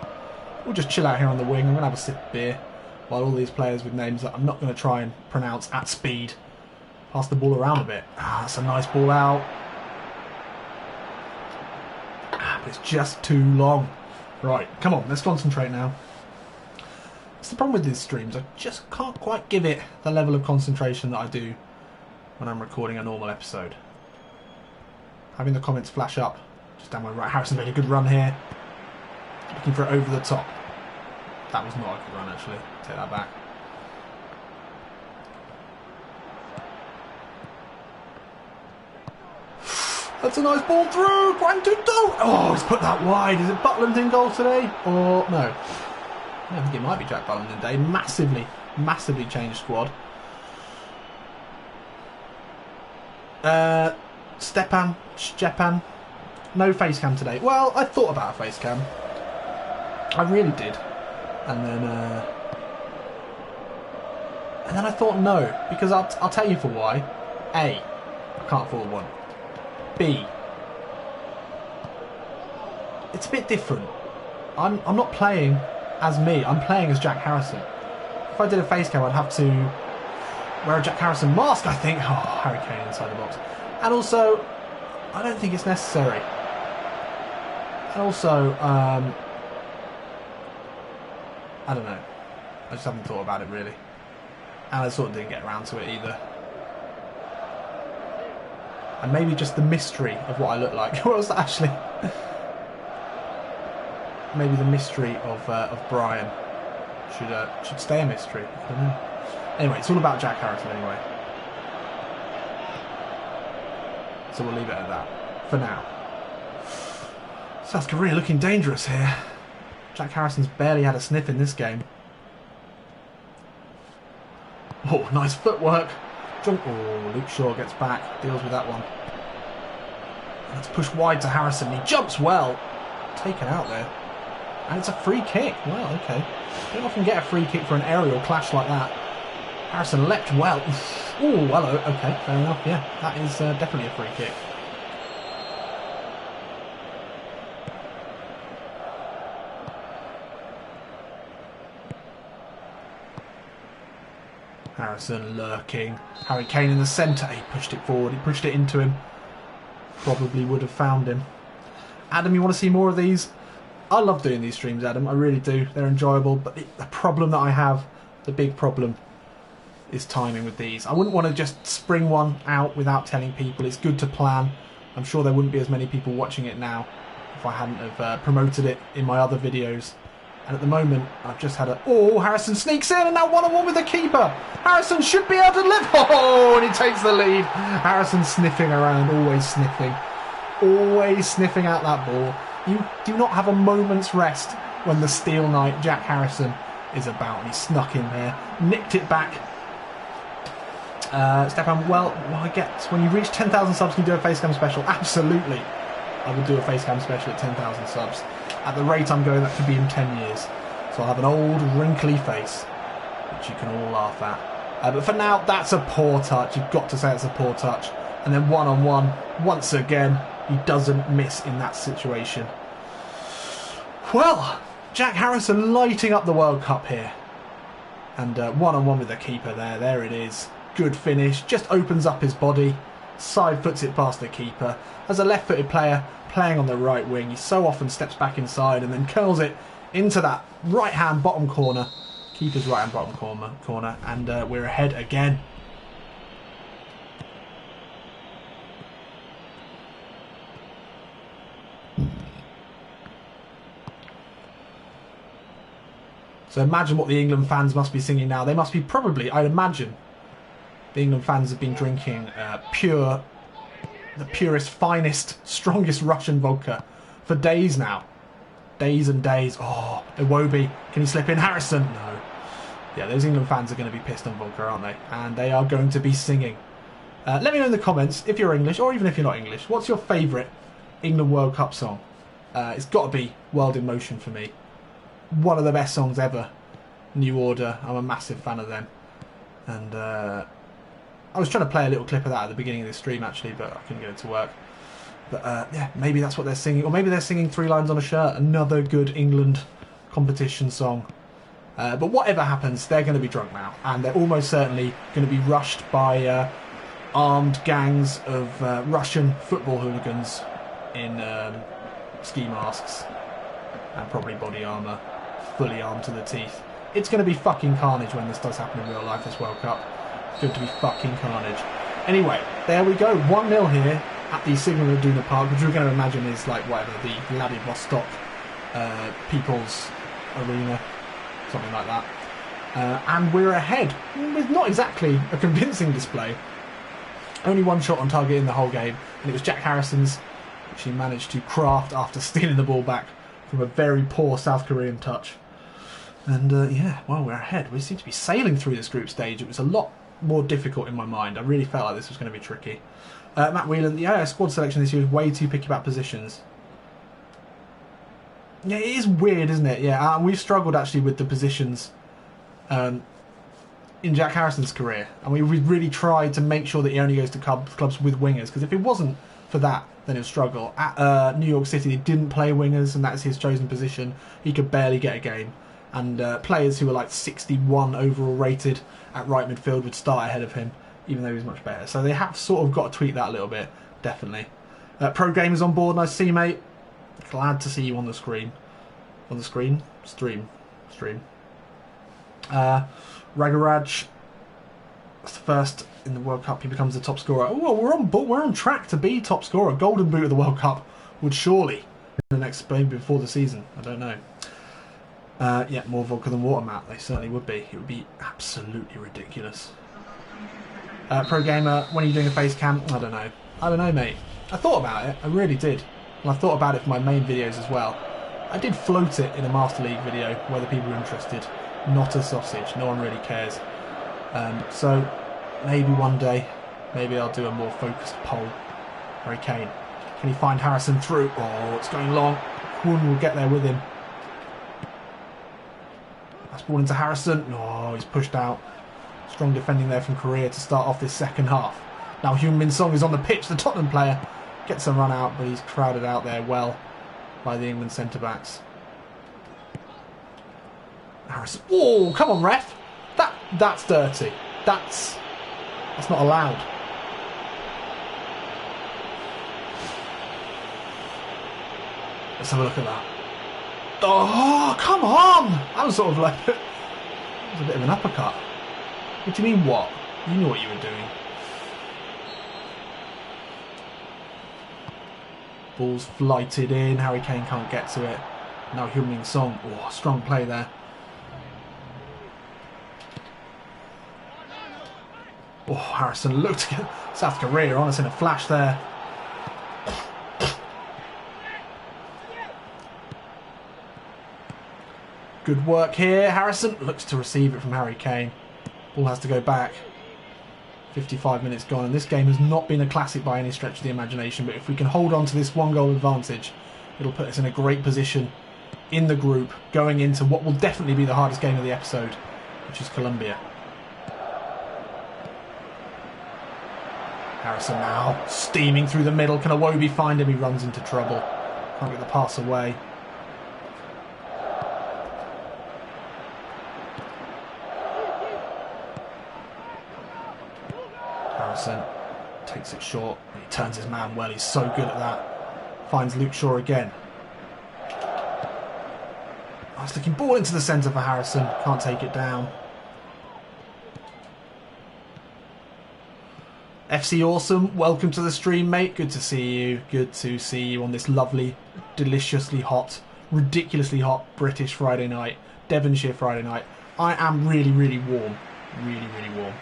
Speaker 1: We'll just chill out here on the wing. I'm going to have a sip of beer while all these players with names that I'm not going to try and pronounce at speed pass the ball around a bit. That's a nice ball out. But it's just too long. Right, come on, let's concentrate now. That's the problem with these streams. I just can't quite give it the level of concentration that I do when I'm recording a normal episode. Having the comments flash up just down my right. Harrison made a good run here. Looking for it over the top. That was not a good run, actually. Take that back. That's a nice ball through. Guantudo. Oh, he's put that wide. Is it Butland in goal today? Or no? I think it might be Jack Butland in day. Massively changed squad. Stepan. No face cam today. Well, I thought about a face cam. I really did. And then I thought no, because I'll tell you for why. A, I can't afford one. B, it's a bit different. I'm not playing as me. I'm playing as Jack Harrison. If I did a face cam, I'd have to wear a Jack Harrison mask, I think. Oh, Harry Kane inside the box. And also, I don't think it's necessary. And also, I don't know. I just haven't thought about it really. And I sort of didn't get around to it either. And maybe just the mystery of what I look like. What was that actually? Maybe the mystery of Brian should stay a mystery. I don't know. Anyway, it's all about Jack Harrison anyway. So we'll leave it at that for now. South Korea looking dangerous here. Jack Harrison's barely had a sniff in this game. Oh, nice footwork. Oh, Luke Shaw gets back, deals with that one. Let's push wide to Harrison. He jumps well. Taken out there. And it's a free kick. Well, okay. Don't often get a free kick for an aerial clash like that. Harrison leapt well. Oh, hello. Okay, fair enough. Yeah, that is definitely a free kick. Harrison lurking. Harry Kane in the centre. He pushed it forward. He pushed it into him. probably would have found him. Adam, you want to see more of these? I love doing these streams, Adam. I really do. They're enjoyable. But the problem that I have, the big problem, is timing with these. I wouldn't want to just spring one out without telling people. It's good to plan. I'm sure there wouldn't be as many people watching it now if I hadn't have promoted it in my other videos. And at the moment, I've just had a... Oh, Harrison sneaks in and now 1-on-1 with the keeper. Harrison should be able to live. Oh, and he takes the lead. Harrison sniffing around, always sniffing. Always sniffing out that ball. You do not have a moment's rest when the Steel Knight, Jack Harrison, is about. And he snuck in there, nicked it back. Stefan, well, I get when you reach 10,000 subs, can you do a facecam special? Absolutely. I would do a facecam special at 10,000 subs. At the rate I'm going, that could be in 10 years. So I'll have an old, wrinkly face, which you can all laugh at. But for now, that's a poor touch. You've got to say it's a poor touch. And then 1-on-1, once again, he doesn't miss in that situation. Well, Jack Harrison lighting up the World Cup here. And 1-on-1 with the keeper there. There it is. Good finish. Just opens up his body. Side foots it past the keeper. As a left-footed player playing on the right wing, he so often steps back inside and then curls it into that right-hand bottom corner. Keeper's right-hand bottom corner. And we're ahead again. So imagine what the England fans must be singing now. They must be probably, I'd imagine, the England fans have been drinking the purest, finest, strongest Russian vodka for days now. Days and days. Oh, Iwobi, can he slip in? Harrison? No. Yeah, those England fans are going to be pissed on vodka, aren't they? And they are going to be singing. Let me know in the comments, if you're English, or even if you're not English, what's your favourite England World Cup song? It's got to be World in Motion for me. One of the best songs ever. New Order. I'm a massive fan of them. And I was trying to play a little clip of that at the beginning of the stream actually, but I couldn't get it to work. But yeah, maybe that's what they're singing. Or maybe they're singing Three Lines on a Shirt. Another good England competition song. But whatever happens, they're going to be drunk now. And they're almost certainly going to be rushed by armed gangs of Russian football hooligans in ski masks. And probably body armour. Fully armed to the teeth. It's going to be fucking carnage when this does happen in real life, this World Cup. It's going to be fucking carnage. Anyway, there we go. 1-0 here at the Signal Iduna Park, which we're going to imagine is like whatever, the Vladivostok People's Arena. Something like that. And we're ahead with not exactly a convincing display. Only one shot on target in the whole game, and it was Jack Harrison's, which he managed to craft after stealing the ball back from a very poor South Korean touch. And yeah, well, we're ahead. We seem to be sailing through this group stage. It was a lot more difficult in my mind. I really felt like this was going to be tricky. Matt Whelan, the squad selection this year is way too picky about positions. Yeah, it is weird, isn't it? Yeah, we've struggled actually with the positions in Jack Harrison's career. And we've really tried to make sure that he only goes to clubs with wingers. Because if it wasn't for that, then he'll struggle. At New York City, he didn't play wingers, and that's his chosen position. He could barely get a game. And players who were like 61 overall rated at right midfield would start ahead of him, even though he was much better. So they have sort of got to tweak that a little bit, definitely. Pro Gamers on board, nice to see you, mate. Glad to see you on the screen. On the screen? Stream. Ragaraj, first in the World Cup, he becomes the top scorer. Oh, we're on track to be top scorer. Golden boot of the World Cup would surely in the next game before the season. I don't know. Yeah, more vodka than water, Matt. They certainly would be. It would be absolutely ridiculous. Pro Gamer, when are you doing a face cam? I don't know, mate. I thought about it. I really did. And I thought about it for my main videos as well. I did float it in a Master League video, whether people were interested. Not a sausage. No one really cares. So, maybe one day, maybe I'll do a more focused poll. Harry Kane. Can he find Harrison through? Oh, it's going long. Kwon will get there with him. That's ball into Harrison. Oh, he's pushed out. Strong defending there from Korea to start off this second half. Now Heung-min Song is on the pitch, the Tottenham player. Gets a run out, but he's crowded out there well by the England centre-backs. Harrison. Oh, come on, ref. That's dirty. That's not allowed. Let's have a look at that. Oh, come on! That was sort of like... It was a bit of an uppercut. What do you mean, what? You knew what you were doing. Ball's flighted in. Harry Kane can't get to it. Now Heung-min Son. Oh, strong play there. Oh, Harrison looked to get South Korea on us in a flash there. Good work here. Harrison looks to receive it from Harry Kane. Ball has to go back. 55 minutes gone, and this game has not been a classic by any stretch of the imagination, but if we can hold on to this 1-goal advantage, it'll put us in a great position in the group going into what will definitely be the hardest game of the episode, which is Colombia. Harrison now steaming through the middle. Can Iwobi find him? He runs into trouble. Can't get the pass away. Harrison takes it short. He turns his man well. He's so good at that. Finds Luke Shaw again. Nice looking ball into the centre for Harrison. Can't take it down. FC Awesome, welcome to the stream, mate. Good to see you. Good to see you on this lovely, deliciously hot, ridiculously hot British Friday night. Devonshire Friday night. I am really, really warm. Really, really warm.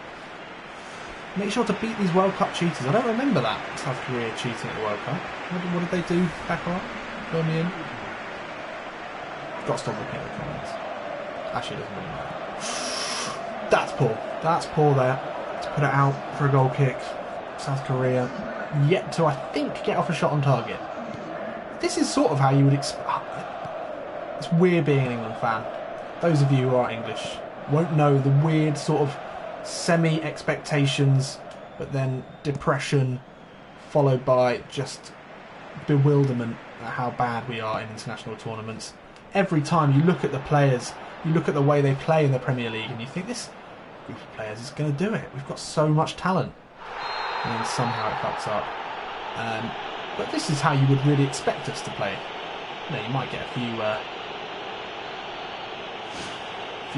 Speaker 1: Make sure to beat these World Cup cheaters. I don't remember that. South Korea cheating at the World Cup. What did they do back on? Fill me in. Got to stop looking at the comments. Actually, it doesn't really matter. That's poor. That's poor there. To put it out for a goal kick. South Korea yet to, I think, get off a shot on target. This is sort of how you would expect. It's weird being an England fan. Those of you who are English won't know the weird sort of semi-expectations, but then depression, followed by just bewilderment at how bad we are in international tournaments. Every time you look at the players, you look at the way they play in the Premier League, and you think this group of players is going to do it. We've got so much talent. And then somehow it fucks up. But this is how you would really expect us to play. You know, you might get a few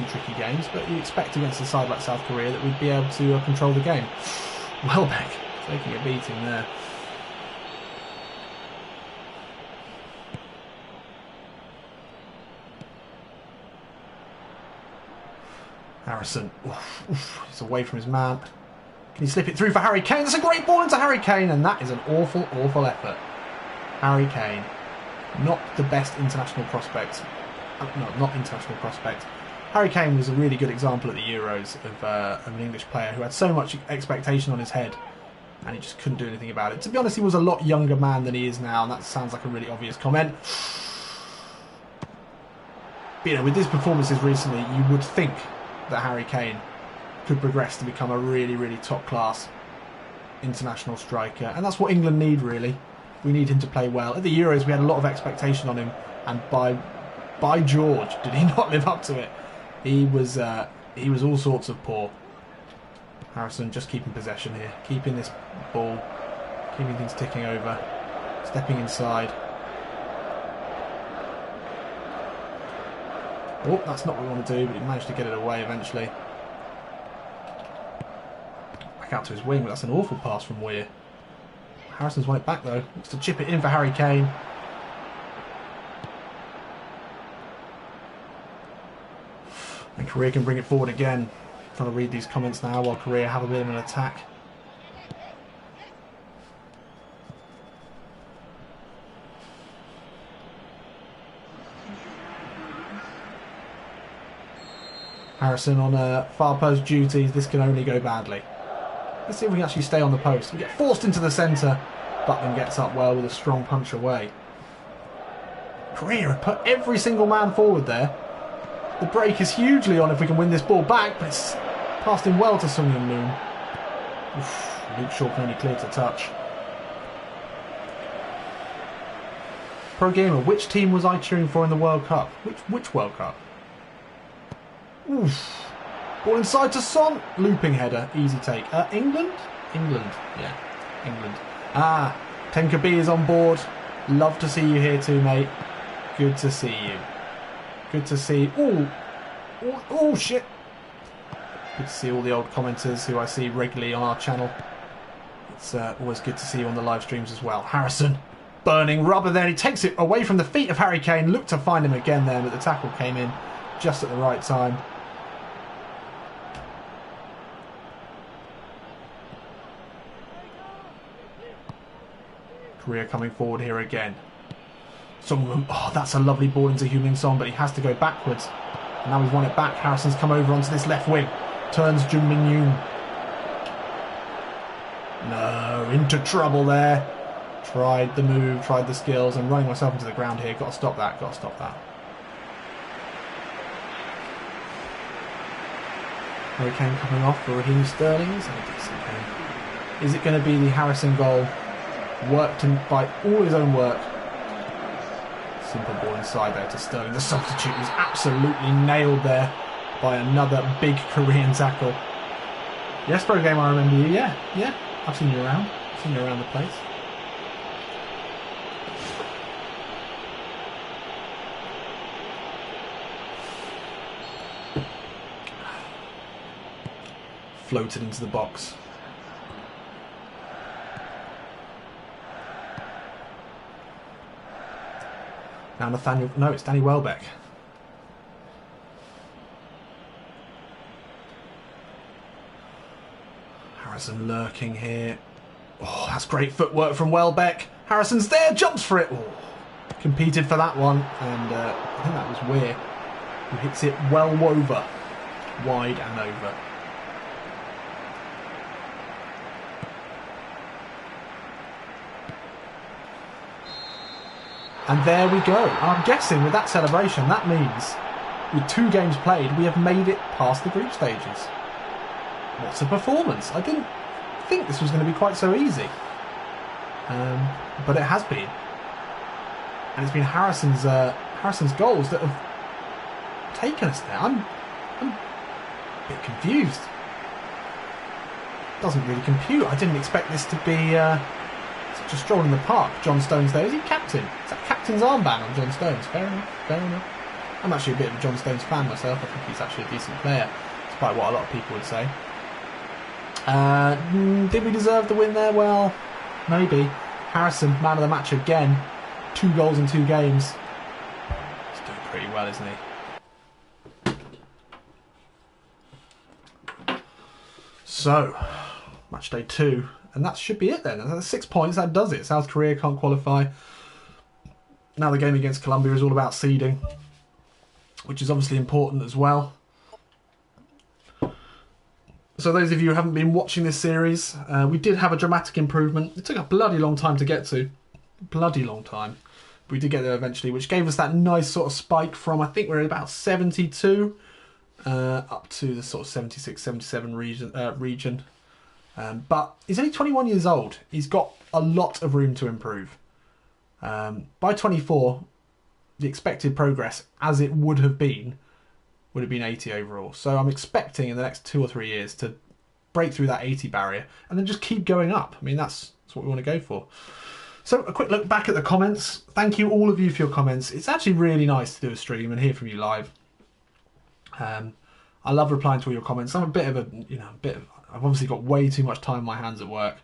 Speaker 1: tricky games, but you expect against a side like South Korea that we'd be able to control the game. Welbeck taking a beating there. Harrison, he's away from his man. Can he slip it through for Harry Kane? That's a great ball into Harry Kane, and that is an awful, awful effort. Harry Kane, not the best international prospect. No, not international prospect. Harry Kane was a really good example at the Euros of an English player who had so much expectation on his head, and he just couldn't do anything about it. To be honest, he was a lot younger man than he is now, and that sounds like a really obvious comment. But, you know, with his performances recently, you would think that Harry Kane could progress to become a really, really top-class international striker. And that's what England need, really. We need him to play well. At the Euros, we had a lot of expectation on him, and by George, did he not live up to it? He was all sorts of poor. Harrison just keeping possession here, keeping this ball, keeping things ticking over, stepping inside. Oh, that's not what we want to do, but he managed to get it away eventually. Back out to his wing, but that's an awful pass from Weir. Harrison's won it back though. Looks to chip it in for Harry Kane. And Korea can bring it forward again. I'm trying to read these comments now while Korea have a bit of an attack. Harrison on far post duties. This can only go badly. Let's see if we can actually stay on the post. We get forced into the centre. Butland gets up well with a strong punch away. Korea have put every single man forward there. The break is hugely on if we can win this ball back, but it's passed in well to Sung Yun Moon. Luke Shaw can only clear to touch. Pro Gamer, which team was I cheering for in the World Cup? Which World Cup? Oof. Ball inside to Son. Looping header. Easy take. England? England. Yeah. England. Tenka B is on board. Love to see you here too, mate. Good to see you. Good to see... Ooh. Oh, shit. Good to see all the old commenters who I see regularly on our channel. It's always good to see you on the live streams as well. Harrison, burning rubber there. He takes it away from the feet of Harry Kane. Looked to find him again there, but the tackle came in just at the right time. Korea coming forward here again. Oh, that's a lovely ball into Heung-min Son, but he has to go backwards. And now he's won it back. Harrison's come over onto this left wing. Turns Jung Min-yoon. No, into trouble there. Tried the move, tried the skills. I'm running myself into the ground here. Got to stop that, got to stop that. Harry Kane coming off for Raheem Sterling. Is it going to be the Harrison goal? Worked by all his own work. Simple ball inside there to Sterling. The substitute was absolutely nailed there by another big Korean tackle. Yes, pro game, I remember you. Yeah. I've seen you around. I've seen you around the place. Floated into the box. Now Nathaniel... No, it's Danny Welbeck. Harrison lurking here. Oh, that's great footwork from Welbeck. Harrison's there, jumps for it. Oh, competed for that one. And I think that was Weir, who hits it well over. Wide and over. And there we go. I'm guessing with that celebration, that means with 2 games played, we have made it past the group stages. What's a performance? I didn't think this was going to be quite so easy. But it has been. And it's been Harrison's goals that have taken us there. I'm a bit confused. Doesn't really compute. I didn't expect this to be... such a stroll in the park. John Stones there. Is he captain? Is that captain's armband on John Stones? Fair enough. Fair enough. I'm actually a bit of a John Stones fan myself. I think he's actually a decent player, despite what a lot of people would say. Did we deserve the win there? Well, maybe. Harrison, man of the match again. 2 goals in 2 games. He's doing pretty well, isn't he? So, match day 2. And that should be it then. That's 6 points. That does it. South Korea can't qualify. Now the game against Colombia is all about seeding, which is obviously important as well. So those of you who haven't been watching this series, we did have a dramatic improvement. It took a bloody long time to get to. Bloody long time. But we did get there eventually, which gave us that nice sort of spike from, I think we're at about 72 up to the sort of 76, 77 region. But he's only 21 years old. He's got a lot of room to improve. By 24, the expected progress, as it would have been 80 overall. So I'm expecting in the next 2 or 3 years to break through that 80 barrier and then just keep going up. I mean, that's what we want to go for. So a quick look back at the comments. Thank you all of you for your comments. It's actually really nice to do a stream and hear from you live. I love replying to all your comments. I'm a bit of a, I've obviously got way too much time on my hands at work,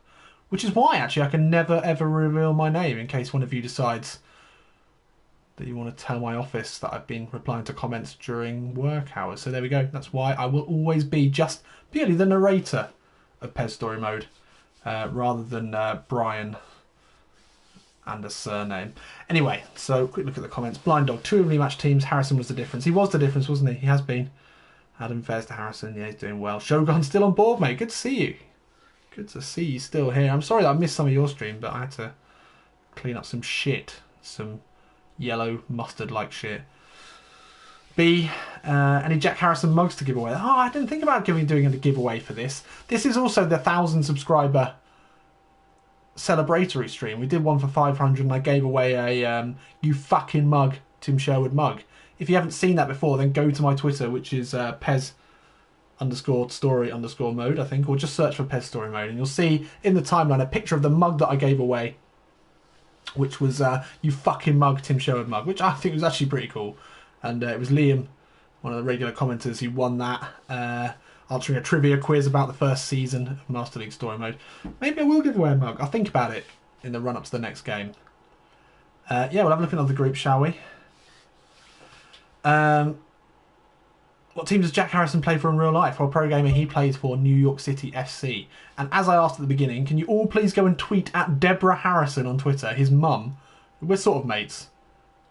Speaker 1: which is why actually I can never ever reveal my name in case one of you decides that you want to tell my office that I've been replying to comments during work hours. So there we go. That's why I will always be just purely the narrator of Pez Story Mode, rather than Brian and a surname. Anyway, so quick look at the comments. Blind Dog, 2 evenly matched teams. Harrison was the difference. He was the difference, wasn't he? He has been. Adam Fairs to Harrison. Yeah, he's doing well. Shogun's still on board, mate. Good to see you. Good to see you still here. I'm sorry that I missed some of your stream, but I had to clean up some shit. Some yellow mustard-like shit. B, any Jack Harrison mugs to give away? Oh, I didn't think about doing a giveaway for this. This is also the 1,000 subscriber celebratory stream. We did one for 500 and I gave away a you fucking mug, Tim Sherwood mug. If you haven't seen that before, then go to my Twitter, which is Pez_story_mode, I think, or just search for Pez Story Mode, and you'll see in the timeline a picture of the mug that I gave away which was You Fucking Mug, Tim Sherwood Mug, which I think was actually pretty cool. And it was Liam, one of the regular commenters, who won that, answering a trivia quiz about the first season of Master League Story Mode. Maybe I will give away a mug. I'll think about it in the run-up to the next game. Yeah, we'll have a look at another group, shall we? What team does Jack Harrison play for in real life? Well, pro gamer, he plays for New York City FC. And as I asked at the beginning, can you all please go and tweet at Deborah Harrison on Twitter, his mum? We're sort of mates.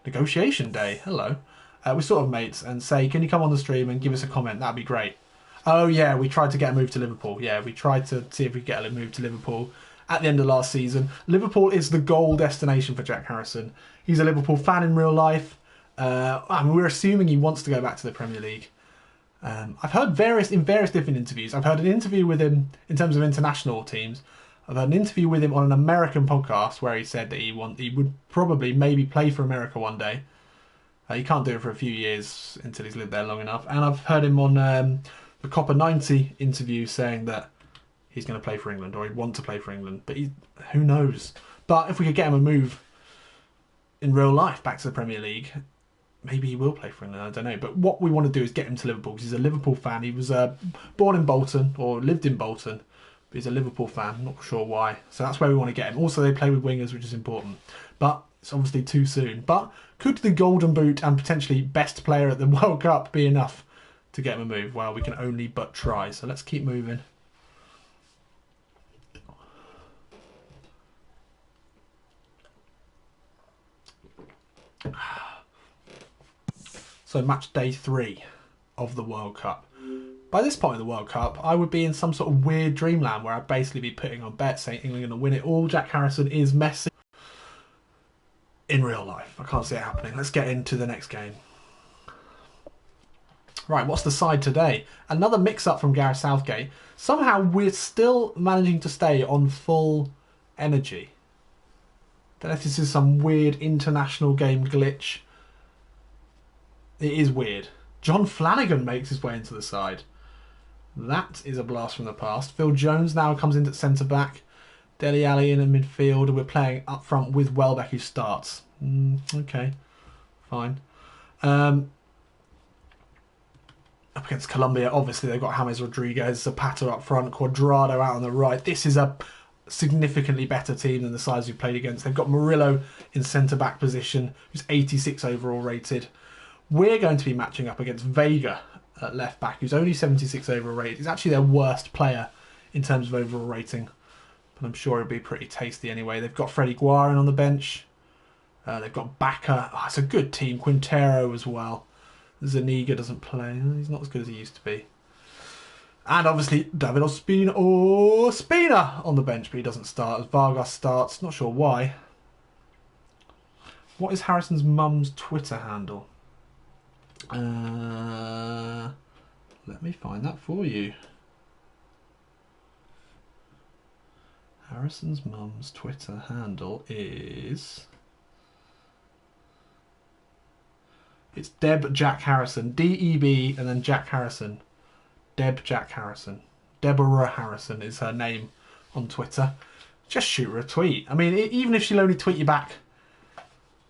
Speaker 1: Negotiation day, hello. We're sort of mates, and say, can you come on the stream and give us a comment? That'd be great. Oh yeah, we tried to get a move to Liverpool. Yeah, we tried to see if we could get a move to Liverpool at the end of last season. Liverpool is the goal destination for Jack Harrison. He's a Liverpool fan in real life. I mean, we're assuming he wants to go back to the Premier League. I've heard in various different interviews. I've heard an interview with him in terms of international teams. I've had an interview with him on an American podcast where he said that he would probably maybe play for America one day. He can't do it for a few years until he's lived there long enough. And I've heard him on the Copper 90 interview saying that he's going to play for England, or he'd want to play for England. But who knows? But if we could get him a move in real life back to the Premier League, maybe he will play for England, I don't know. But what we want to do is get him to Liverpool, because he's a Liverpool fan. He was born in Bolton, or lived in Bolton, but he's a Liverpool fan, not sure why. So that's where we want to get him. Also, they play with wingers, which is important. But it's obviously too soon. But could the Golden Boot and potentially best player at the World Cup be enough to get him a move? Well, we can only but try. So let's keep moving. So match day 3 of the World Cup. By this point in the World Cup, I would be in some sort of weird dreamland where I'd basically be putting on bets saying England are going to win it all. Jack Harrison is Messi. In real life, I can't see it happening. Let's get into the next game. Right, what's the side today? Another mix-up from Gareth Southgate. Somehow we're still managing to stay on full energy. Don't know if this is some weird international game glitch. It is weird. John Flanagan makes his way into the side. That is a blast from the past. Phil Jones now comes in at centre-back. Dele Alli in midfield, and we're playing up front with Welbeck, who starts. Okay, fine. Up against Colombia, obviously they've got James Rodriguez, Zapata up front, Cuadrado out on the right. This is a significantly better team than the sides we've played against. They've got Murillo in centre-back position, who's 86 overall rated. We're going to be matching up against Vega at left-back, who's only 76 overall rated. He's actually their worst player in terms of overall rating. But I'm sure it'll be pretty tasty anyway. They've got Freddie Guarin on the bench. They've got Bacca. Oh, it's a good team. Quintero as well. Zaniga doesn't play. He's not as good as he used to be. And obviously David Ospina on the bench, but he doesn't start as Vargas starts. Not sure why. What is Harrison's mum's Twitter handle? Let me find that for you. Harrison's mum's Twitter handle is... It's Deb Jack Harrison. D-E-B and then Jack Harrison. Deb Jack Harrison. Deborah Harrison is her name on Twitter. Just shoot her a tweet. I mean, even if she'll only tweet you back,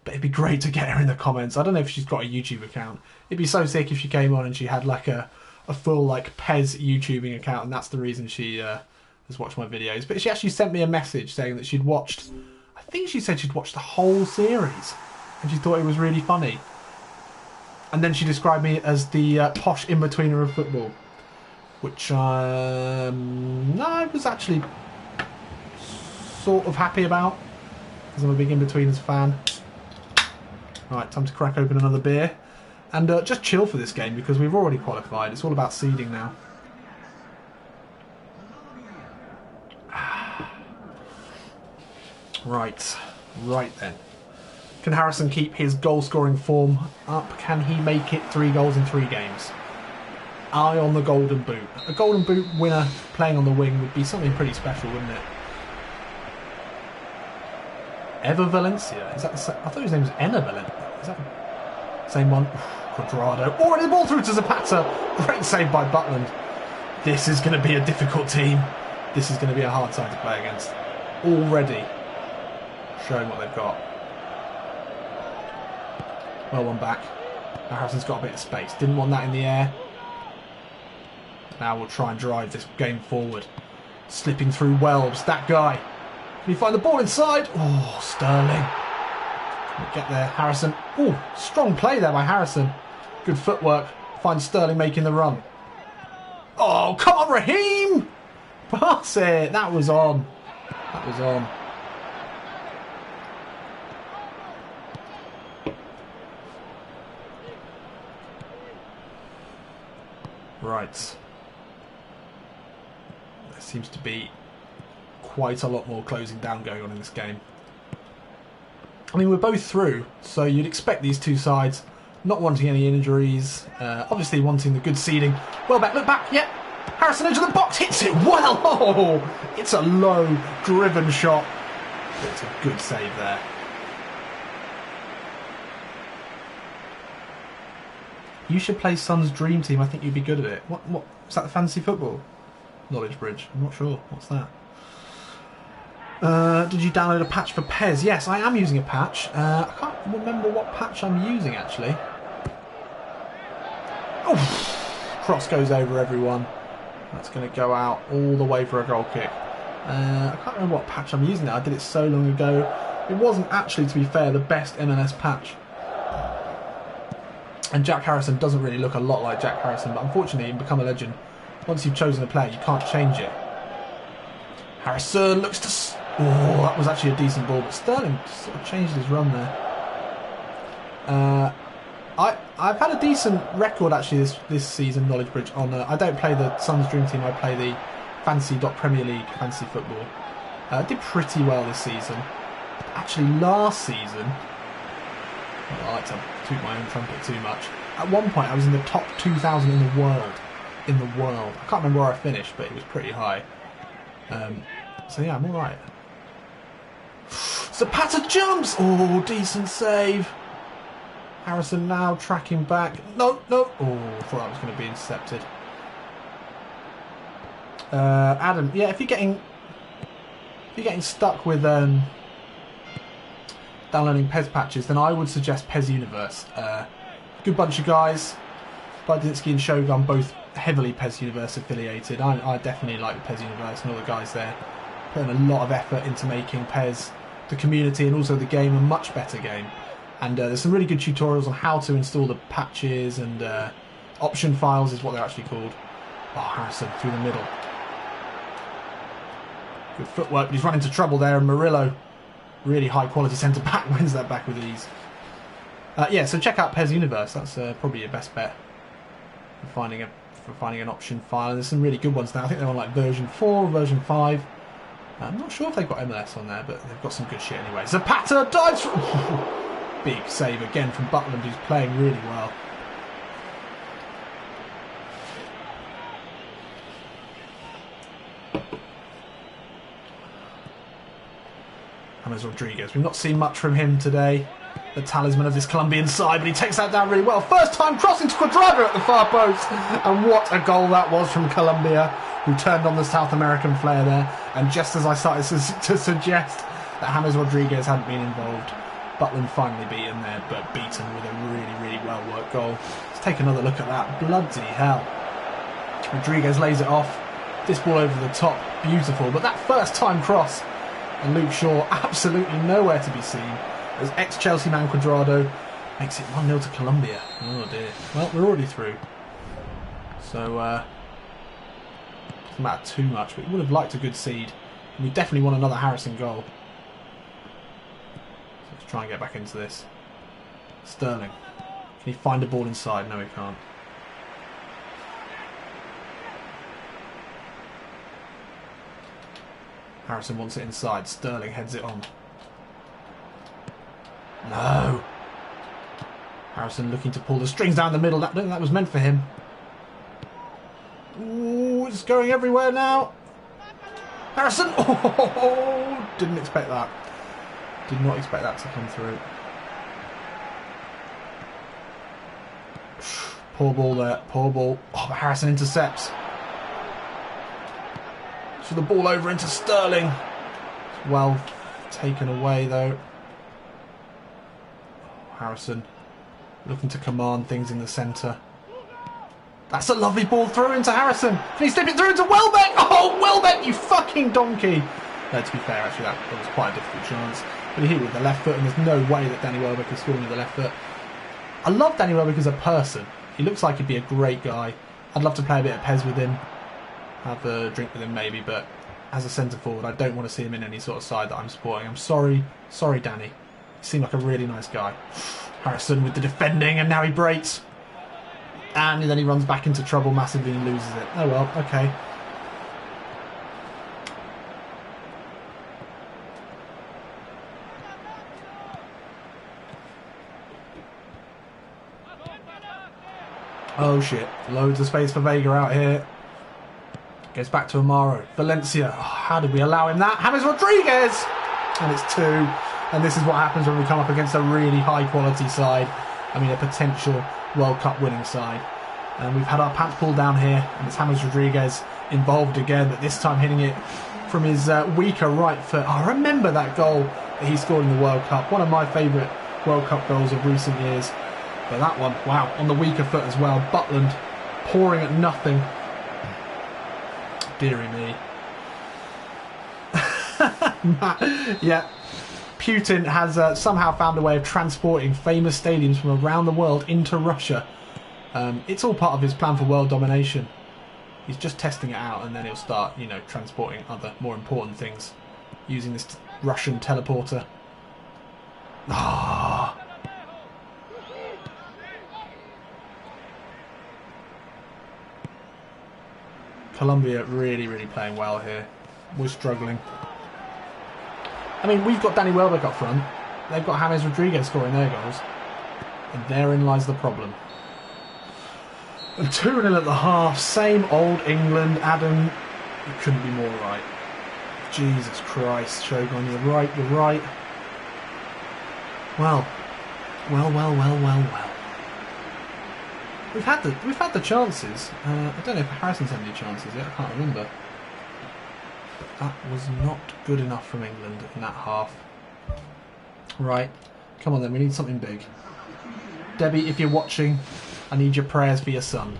Speaker 1: but it'd be great to get her in the comments. I don't know if she's got a YouTube account. It'd be so sick if she came on and she had like a full like Pez YouTubing account, and that's the reason she has watched my videos. But she actually sent me a message saying that she'd watched, I think she said she'd watched the whole series and she thought it was really funny. And then she described me as the posh in-betweener of football, which I was actually sort of happy about, because I'm a big in-betweeners fan. Right, time to crack open another beer and just chill for this game, because we've already qualified. It's all about seeding now. Right then. Can Harrison keep his goal-scoring form up? Can he make it 3 goals in 3 games? Eye on the Golden Boot. A Golden Boot winner playing on the wing would be something pretty special, wouldn't it? Ever Valencia? Is that the same? I thought his name was Enna Valencia. Is that the same one? Cuadrado. Oh, and the ball through to Zapata. Great save by Butland. This is going to be a difficult team. This is going to be a hard side to play against. Already. showing what they've got. Well, one back. Now Harrison's got a bit of space. Didn't want that in the air. Now we'll try and drive this game forward. Slipping through Welbs. That guy. Can he find the ball inside? Oh, Sterling. We'll get there. Harrison. Oh, strong play there by Harrison. Good footwork. Finds Sterling making the run. Oh, come on, Raheem! Pass it. That was on. That was on. Right. There seems to be quite a lot more closing down going on in this game. I mean, we're both through, so you'd expect these two sides not wanting any injuries, obviously wanting the good seeding. Well back, look back, yep. Harrison into the box, hits it well. Oh, it's a low, driven shot. It's a good save there. You should play Sun's Dream Team. I think you'd be good at it. What is that? The fantasy football knowledge bridge? I'm not sure. What's that? Did you download a patch for Pez? Yes, I am using a patch. I can't remember what patch I'm using actually. Oh, cross goes over everyone. That's going to go out all the way for a goal kick. I can't remember what patch I'm using now. I did it so long ago. It wasn't actually, to be fair, the best MLS patch. And Jack Harrison doesn't really look a lot like Jack Harrison, but unfortunately, in Become a Legend, once you've chosen a player, you can't change it. Harrison looks to... Oh, that was actually a decent ball, but Sterling sort of changed his run there. I've had a decent record actually this season, Knowledge Bridge, on... I don't play the Sun's Dream Team, I play the Fantasy.Premier League Fantasy Football. I did pretty well this season. Actually, last season... Well, I like to toot my own trumpet too much. At one point, I was in the top 2,000 in the world. I can't remember where I finished, but it was pretty high. So yeah, I'm alright. Zapata jumps! Oh, decent save. Harrison now tracking back. No. Oh, I thought that was going to be intercepted. Adam, yeah, if you're getting stuck with downloading Pez patches, then I would suggest Pez Universe. Good bunch of guys. Badinsky and Shogun both heavily Pez Universe affiliated. I definitely like the Pez Universe and all the guys there. Putting a lot of effort into making Pez, the community and also the game, a much better game. And there's some really good tutorials on how to install the patches and option files is what they're actually called. Oh, Harrison through the middle. Good footwork, but he's run into trouble there, and Murillo, really high quality centre back, wins that back with ease. Yeah, so check out Pez Universe. That's probably your best bet for finding an option file. And there's some really good ones now. I think they're on like version 4 or version 5. I'm not sure if they've got MLS on there, but they've got some good shit anyway. Zapata dives for... Big save again from Butland, who's playing really well. James Rodriguez. We've not seen much from him today. The talisman of this Colombian side, but he takes that down really well. First time crossing to Cuadrado at the far post. And what a goal that was from Colombia, who turned on the South American flair there. And just as I started to suggest that James Rodriguez hadn't been involved, Butland finally beaten there, but beaten with a really, really well-worked goal. Let's take another look at that. Bloody hell. Rodriguez lays it off. This ball over the top. Beautiful. But that first-time cross, and Luke Shaw absolutely nowhere to be seen, as ex-Chelsea man Cuadrado makes it 1-0 to Colombia. Oh dear. Well, we're already through. So, doesn't matter too much, but we would have liked a good seed. And we definitely want another Harrison goal. Try and get back into this. Sterling. Can he find a ball inside? No, he can't. Harrison wants it inside. Sterling heads it on. No. Harrison looking to pull the strings down the middle. I don't think that was meant for him. Ooh, it's going everywhere now. Harrison. Oh, didn't expect that. Did not expect that to come through. Poor ball there. Poor ball. Oh, but Harrison intercepts. So the ball over into Sterling. Well taken away though. Harrison looking to command things in the centre. That's a lovely ball through into Harrison. Can he slip it through into Welbeck? Oh, Welbeck, you fucking donkey. No, to be fair, actually, that was quite a difficult chance. But he hit with the left foot, and there's no way that Danny Welbeck is scoring with the left foot. I love Danny Welbeck as a person. He looks like he'd be a great guy. I'd love to play a bit of Pez with him. Have a drink with him maybe, but as a centre forward, I don't want to see him in any sort of side that I'm supporting. I'm sorry. Sorry, Danny. He seemed like a really nice guy. Harrison with the defending, and now he breaks. And then he runs back into trouble massively and loses it. Oh well, okay. Oh shit, loads of space for Vega out here. Goes back to Amaro. Valencia, oh, how did we allow him that? James Rodriguez! And it's 2. And this is what happens when we come up against a really high quality side. I mean a potential World Cup winning side. And we've had our pants pulled down here, and it's James Rodriguez involved again, but this time hitting it from his weaker right foot. I remember that goal that he scored in the World Cup. One of my favourite World Cup goals of recent years. But that one, wow, on the weaker foot as well. Butland pouring at nothing. Deary me. Yeah, Putin has somehow found a way of transporting famous stadiums from around the world into Russia. It's all part of his plan for world domination. He's just testing it out, and then he'll start, you know, transporting other more important things using this Russian teleporter. Ah. Colombia really, really playing well here. We're struggling. I mean, we've got Danny Welbeck up front. They've got James Rodriguez scoring their goals. And therein lies the problem. And 2-0 at the half. Same old England. Adam, you couldn't be more right. Jesus Christ, Shogun, you're right, you're right. Well. We've had the chances. I don't know if Harrison's had any chances yet. I can't remember. But that was not good enough from England in that half. Right, come on then. We need something big. Debbie, if you're watching, I need your prayers for your son.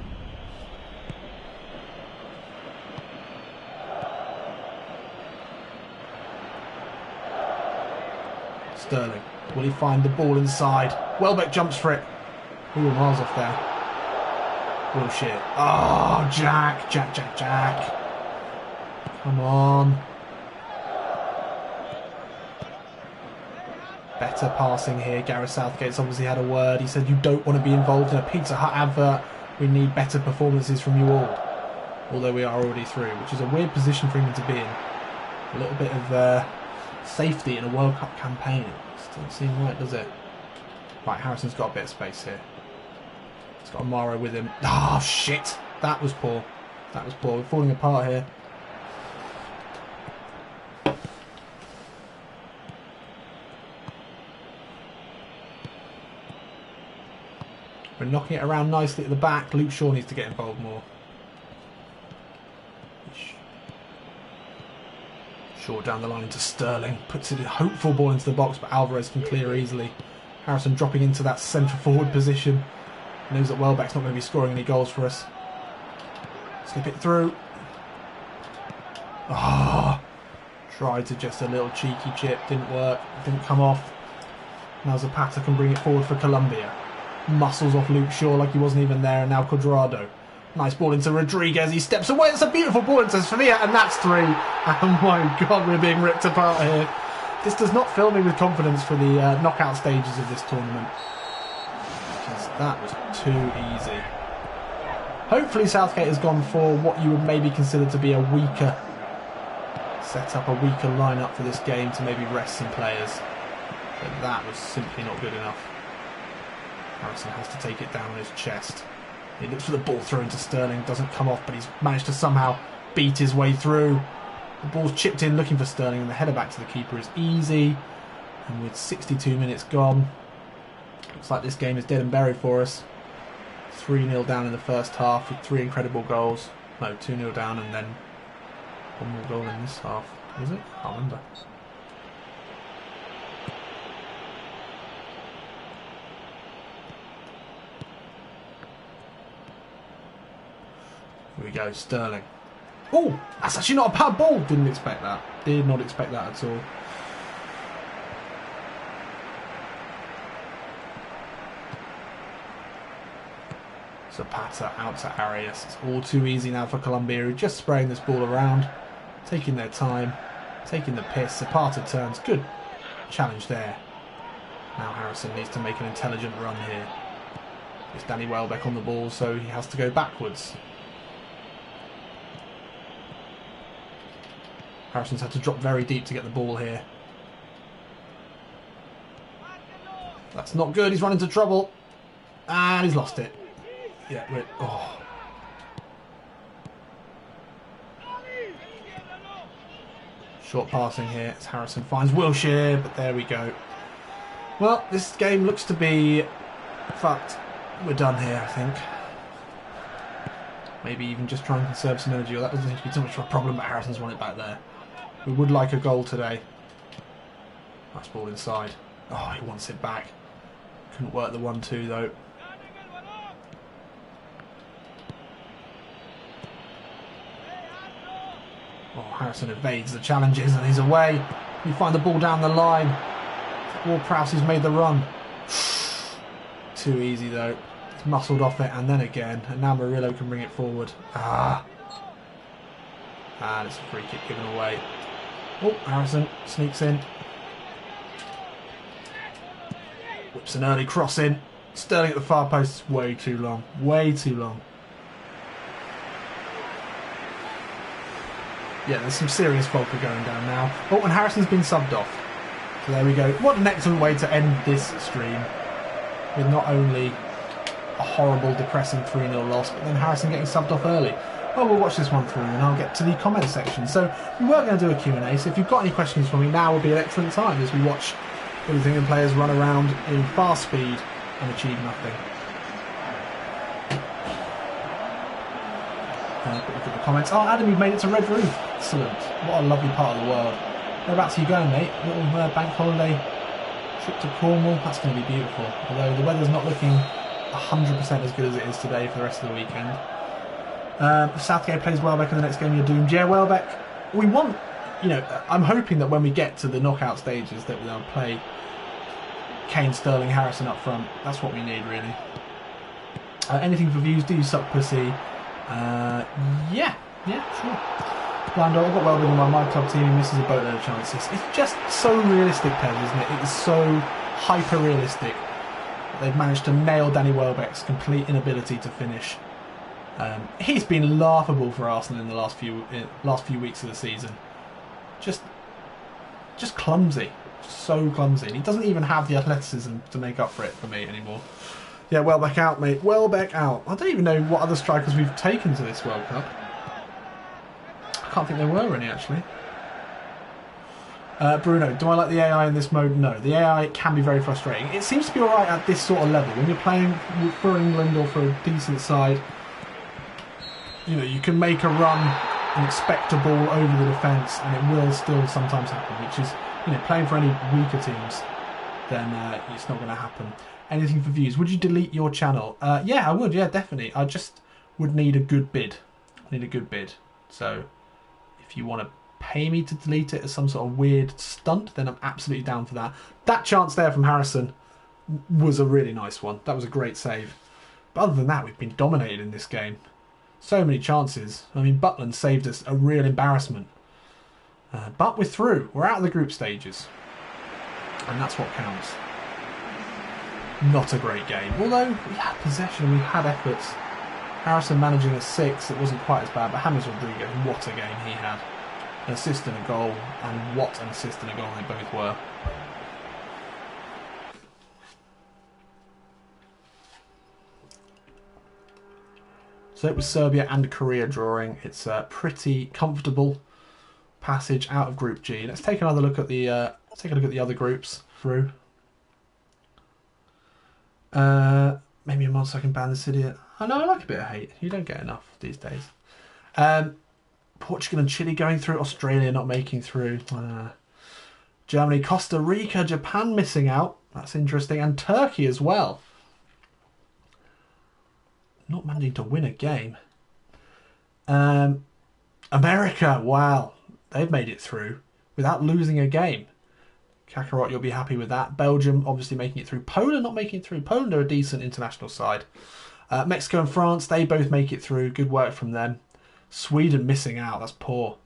Speaker 1: Sterling. Will he find the ball inside? Welbeck jumps for it. Ooh, miles off there. Bullshit. Oh, Jack. Come on. Better passing here. Gareth Southgate's obviously had a word. He said, you don't want to be involved in a Pizza Hut advert. We need better performances from you all. Although we are already through, which is a weird position for him to be in. A little bit of safety in a World Cup campaign. It doesn't seem right, does it? Right, Harrison's got a bit of space here. He's got Amaro with him. Oh, shit. That was poor. That was poor. We're falling apart here. We're knocking it around nicely at the back. Luke Shaw needs to get involved more. Shaw down the line into Sterling. Puts it a hopeful ball into the box, but Alvarez can clear easily. Harrison dropping into that central forward position. Knows that Welbeck's not going to be scoring any goals for us. Slip it through. Ah, tried to just a little cheeky chip. Didn't work. Didn't come off. Now Zapata can bring it forward for Colombia. Muscles off Luke Shaw like he wasn't even there, and now Cuadrado. Nice ball into Rodriguez. He steps away. It's a beautiful ball into Sevilla, and that's 3. Oh my God, we're being ripped apart here. This does not fill me with confidence for the knockout stages of this tournament. Because that was too easy. Hopefully Southgate has gone for what you would maybe consider to be a weaker setup, a weaker lineup for this game to maybe rest some players. But that was simply not good enough. Harrison has to take it down on his chest. He looks for the ball through into Sterling. Doesn't come off, but he's managed to somehow beat his way through. The ball's chipped in looking for Sterling, and the header back to the keeper is easy. And with 62 minutes gone, looks like this game is dead and buried for us. 3-0 down in the first half with 3 incredible goals. No, 2-0 down and then one more goal in this half. Was it? I can't remember. Here we go, Sterling. Oh, that's actually not a bad ball. Didn't expect that. Did not expect that at all. Zapata out to Arias. It's all too easy now for Colombia, who are just spraying this ball around, taking their time, taking the piss. Zapata turns. Good challenge there. Now Harrison needs to make an intelligent run here. It's Danny Welbeck on the ball, so he has to go backwards. Harrison's had to drop very deep to get the ball here. That's not good. He's run into trouble. And he's lost it. Yeah, oh. Short passing here as Harrison finds Wilshere, but there we go. Well, this game looks to be fucked. We're done here, I think. Maybe even just try and conserve some energy, or that doesn't seem to be too much of a problem, but Harrison's won it back there. We would like a goal today. Nice ball inside. Oh, he wants it back. Couldn't work the 1-2 though. Oh, Harrison evades the challenges and he's away. You find the ball down the line. Ward-Prowse has made the run. Too easy though. He's muscled off it and then again. And now Murillo can bring it forward. And it's a free kick given away. Oh, Harrison sneaks in. Whips an early cross in. Sterling at the far post is way too long. Way too long. Yeah, there's some serious Volker going down now. Oh, and Harrison's been subbed off. So there we go. What an excellent way to end this stream. With not only a horrible, depressing 3-0 loss, but then Harrison getting subbed off early. Well, we'll watch this one through and I'll get to the comment section. So we were going to do a Q&A, so if you've got any questions for me, now would be an excellent time as we watch Brazilian players run around in fast speed and achieve nothing. Quick look at the comments. Oh, Adam, you've made it to Red Roof. Excellent. What a lovely part of the world. Whereabouts are you going, mate? Little bank holiday trip to Cornwall. That's going to be beautiful. Although the weather's not looking 100% as good as it is today for the rest of the weekend. If Southgate plays Welbeck in the next game, you're doomed. Yeah, Welbeck, we want, I'm hoping that when we get to the knockout stages that they'll play Kane, Sterling, Harrison up front. That's what we need, really. Anything for views? Do you suck pussy? Yeah, sure. Blando, I've got Welbeck on my club team. He misses a boatload of chances. It's just so realistic, Pez, isn't it? It is so hyper-realistic. They've managed to nail Danny Welbeck's complete inability to finish. He's been laughable for Arsenal in the last few weeks of the season. Just clumsy, so clumsy. And he doesn't even have the athleticism to make up for it for me anymore. Yeah, Welbeck out, mate. Welbeck out. I don't even know what other strikers we've taken to this World Cup. I can't think there were any actually. Bruno, do I like the AI in this mode? No, the AI can be very frustrating. It seems to be alright at this sort of level when you're playing for England or for a decent side. You can make a run and expect a ball over the defence and it will still sometimes happen, which is, playing for any weaker teams, then it's not going to happen. Anything for views? Would you delete your channel? Yeah, I would, yeah, definitely. I just would need a good bid. I need a good bid. So, if you want to pay me to delete it as some sort of weird stunt, then I'm absolutely down for that. That chance there from Harrison was a really nice one. That was a great save. But other than that, we've been dominated in this game. So many chances. I mean, Butland saved us a real embarrassment. But we're through. We're out of the group stages. And that's what counts. Not a great game. Although, we had possession, we had efforts. Harrison managing at 6, it wasn't quite as bad. But James Rodriguez, what a game he had. An assist and a goal. And what an assist and a goal they both were. So it was Serbia and Korea drawing. It's a pretty comfortable passage out of Group G. Let's take another look at the other groups through. Maybe a mod so I can ban this idiot. I know I like a bit of hate. You don't get enough these days. Portugal and Chile going through. Australia not making through. Germany, Costa Rica, Japan missing out. That's interesting. And Turkey as well. Not managing to win a game. America, wow, they've made it through without losing a game. Kakarot, you'll be happy with that. Belgium obviously making it through. Poland not making it through. Poland are a decent international side. Mexico and France, they both make it through. Good work from them. Sweden missing out. That's poor.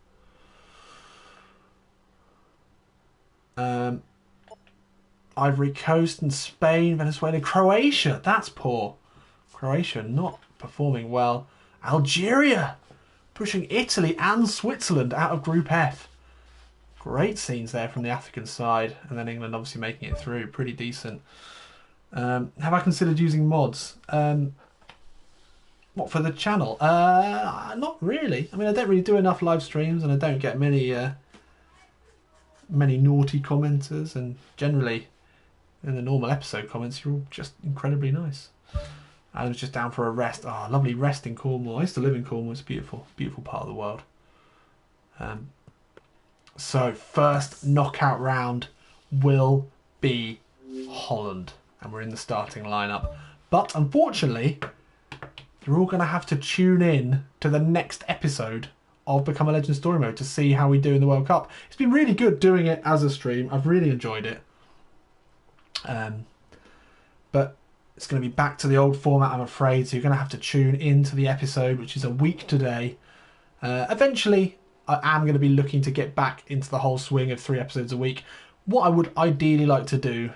Speaker 1: Ivory Coast and Spain, Venezuela, Croatia. That's poor. Croatia not performing well. Algeria pushing Italy and Switzerland out of Group F. Great scenes there from the African side. And then England obviously making it through. Pretty decent. Have I considered using mods? What, for the channel? Not really. I mean, I don't really do enough live streams and I don't get many naughty commenters, and generally in the normal episode comments you're all just incredibly nice. I was just down for a rest. Oh, lovely rest in Cornwall. I used to live in Cornwall. It's a beautiful, beautiful part of the world. So first knockout round will be Holland, and we're in the starting lineup. But unfortunately, you're all going to have to tune in to the next episode of Become a Legend Story Mode to see how we do in the World Cup. It's been really good doing it as a stream. I've really enjoyed it. But it's going to be back to the old format, I'm afraid. So you're going to have to tune into the episode, which is a week today. Eventually, I am going to be looking to get back into the whole swing of 3 episodes a week. What I would ideally like to do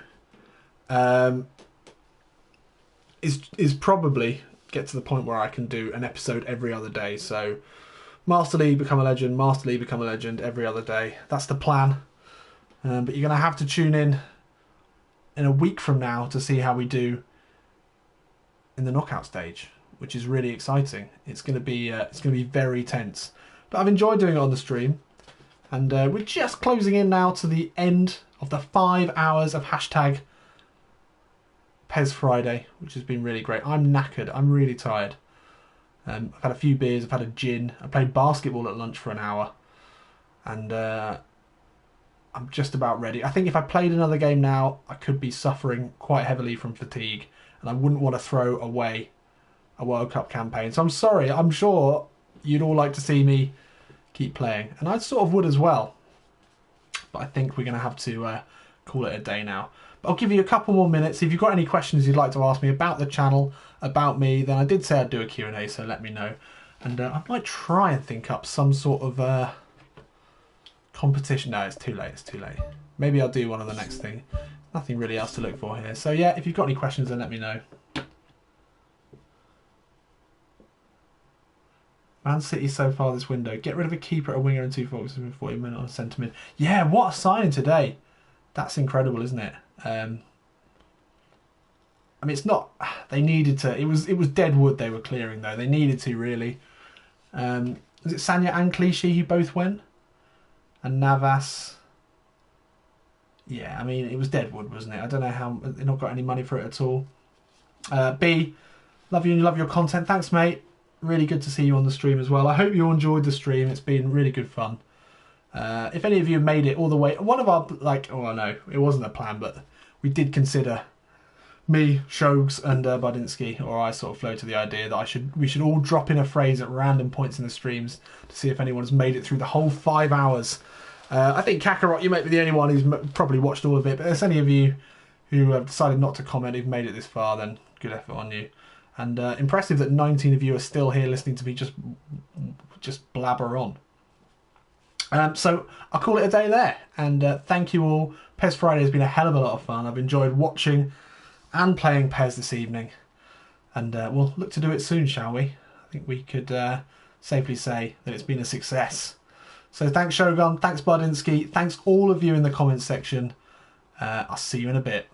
Speaker 1: is probably get to the point where I can do an episode every other day. So Master League, Become a Legend, Master League, Become a Legend every other day. That's the plan. But you're going to have to tune in a week from now to see how we do in the knockout stage, which is really exciting. It's going to be very tense. But I've enjoyed doing it on the stream, and we're just closing in now to the end of the 5 hours of hashtag Pez Friday, which has been really great. I'm knackered. I'm really tired. I've had a few beers. I've had a gin. I played basketball at lunch for an hour, and I'm just about ready. I think if I played another game now, I could be suffering quite heavily from fatigue, and I wouldn't want to throw away a World Cup campaign. So I'm sorry. I'm sure you'd all like to see me keep playing, and I sort of would as well. But I think we're going to have to call it a day now. But I'll give you a couple more minutes. If you've got any questions you'd like to ask me about the channel, about me, then I did say I'd do a Q&A, so let me know. And I might try and think up some sort of competition. No, it's too late. It's too late. Maybe I'll do one of the next thing. Nothing really else to look for here. So yeah, if you've got any questions, then let me know. Man City so far this window. Get rid of a keeper, a winger and 2 forwards within 40 minutes on centre mid. Yeah, what a signing today. That's incredible, isn't it? I mean, it's not... They needed to... It was dead wood they were clearing, though. They needed to, really. Was it Sanya and Clichy who both went? And Navas... Yeah, I mean, it was dead wood, wasn't it? I don't know how... They've not got any money for it at all. B, love you and love your content. Thanks, mate. Really good to see you on the stream as well. I hope you enjoyed the stream. It's been really good fun. If any of you made it all the way... One of our... Oh, no, it wasn't a plan, but we did consider... Me, Shogs, and Budinsky, or I sort of floated the idea that we should all drop in a phrase at random points in the streams to see if anyone has made it through the whole 5 hours. I think Kakarot, you might be the only one who's probably watched all of it, but if there's any of you who have decided not to comment who've made it this far, then good effort on you. And impressive that 19 of you are still here listening to me just blabber on. So I'll call it a day there, and thank you all. Pez Friday has been a hell of a lot of fun. I've enjoyed watching and playing Pez this evening, and we'll look to do it soon, shall we? I think we could safely say that it's been a success. So thanks Shogun, thanks Budinsky, thanks all of you in the comments section. I'll see you in a bit.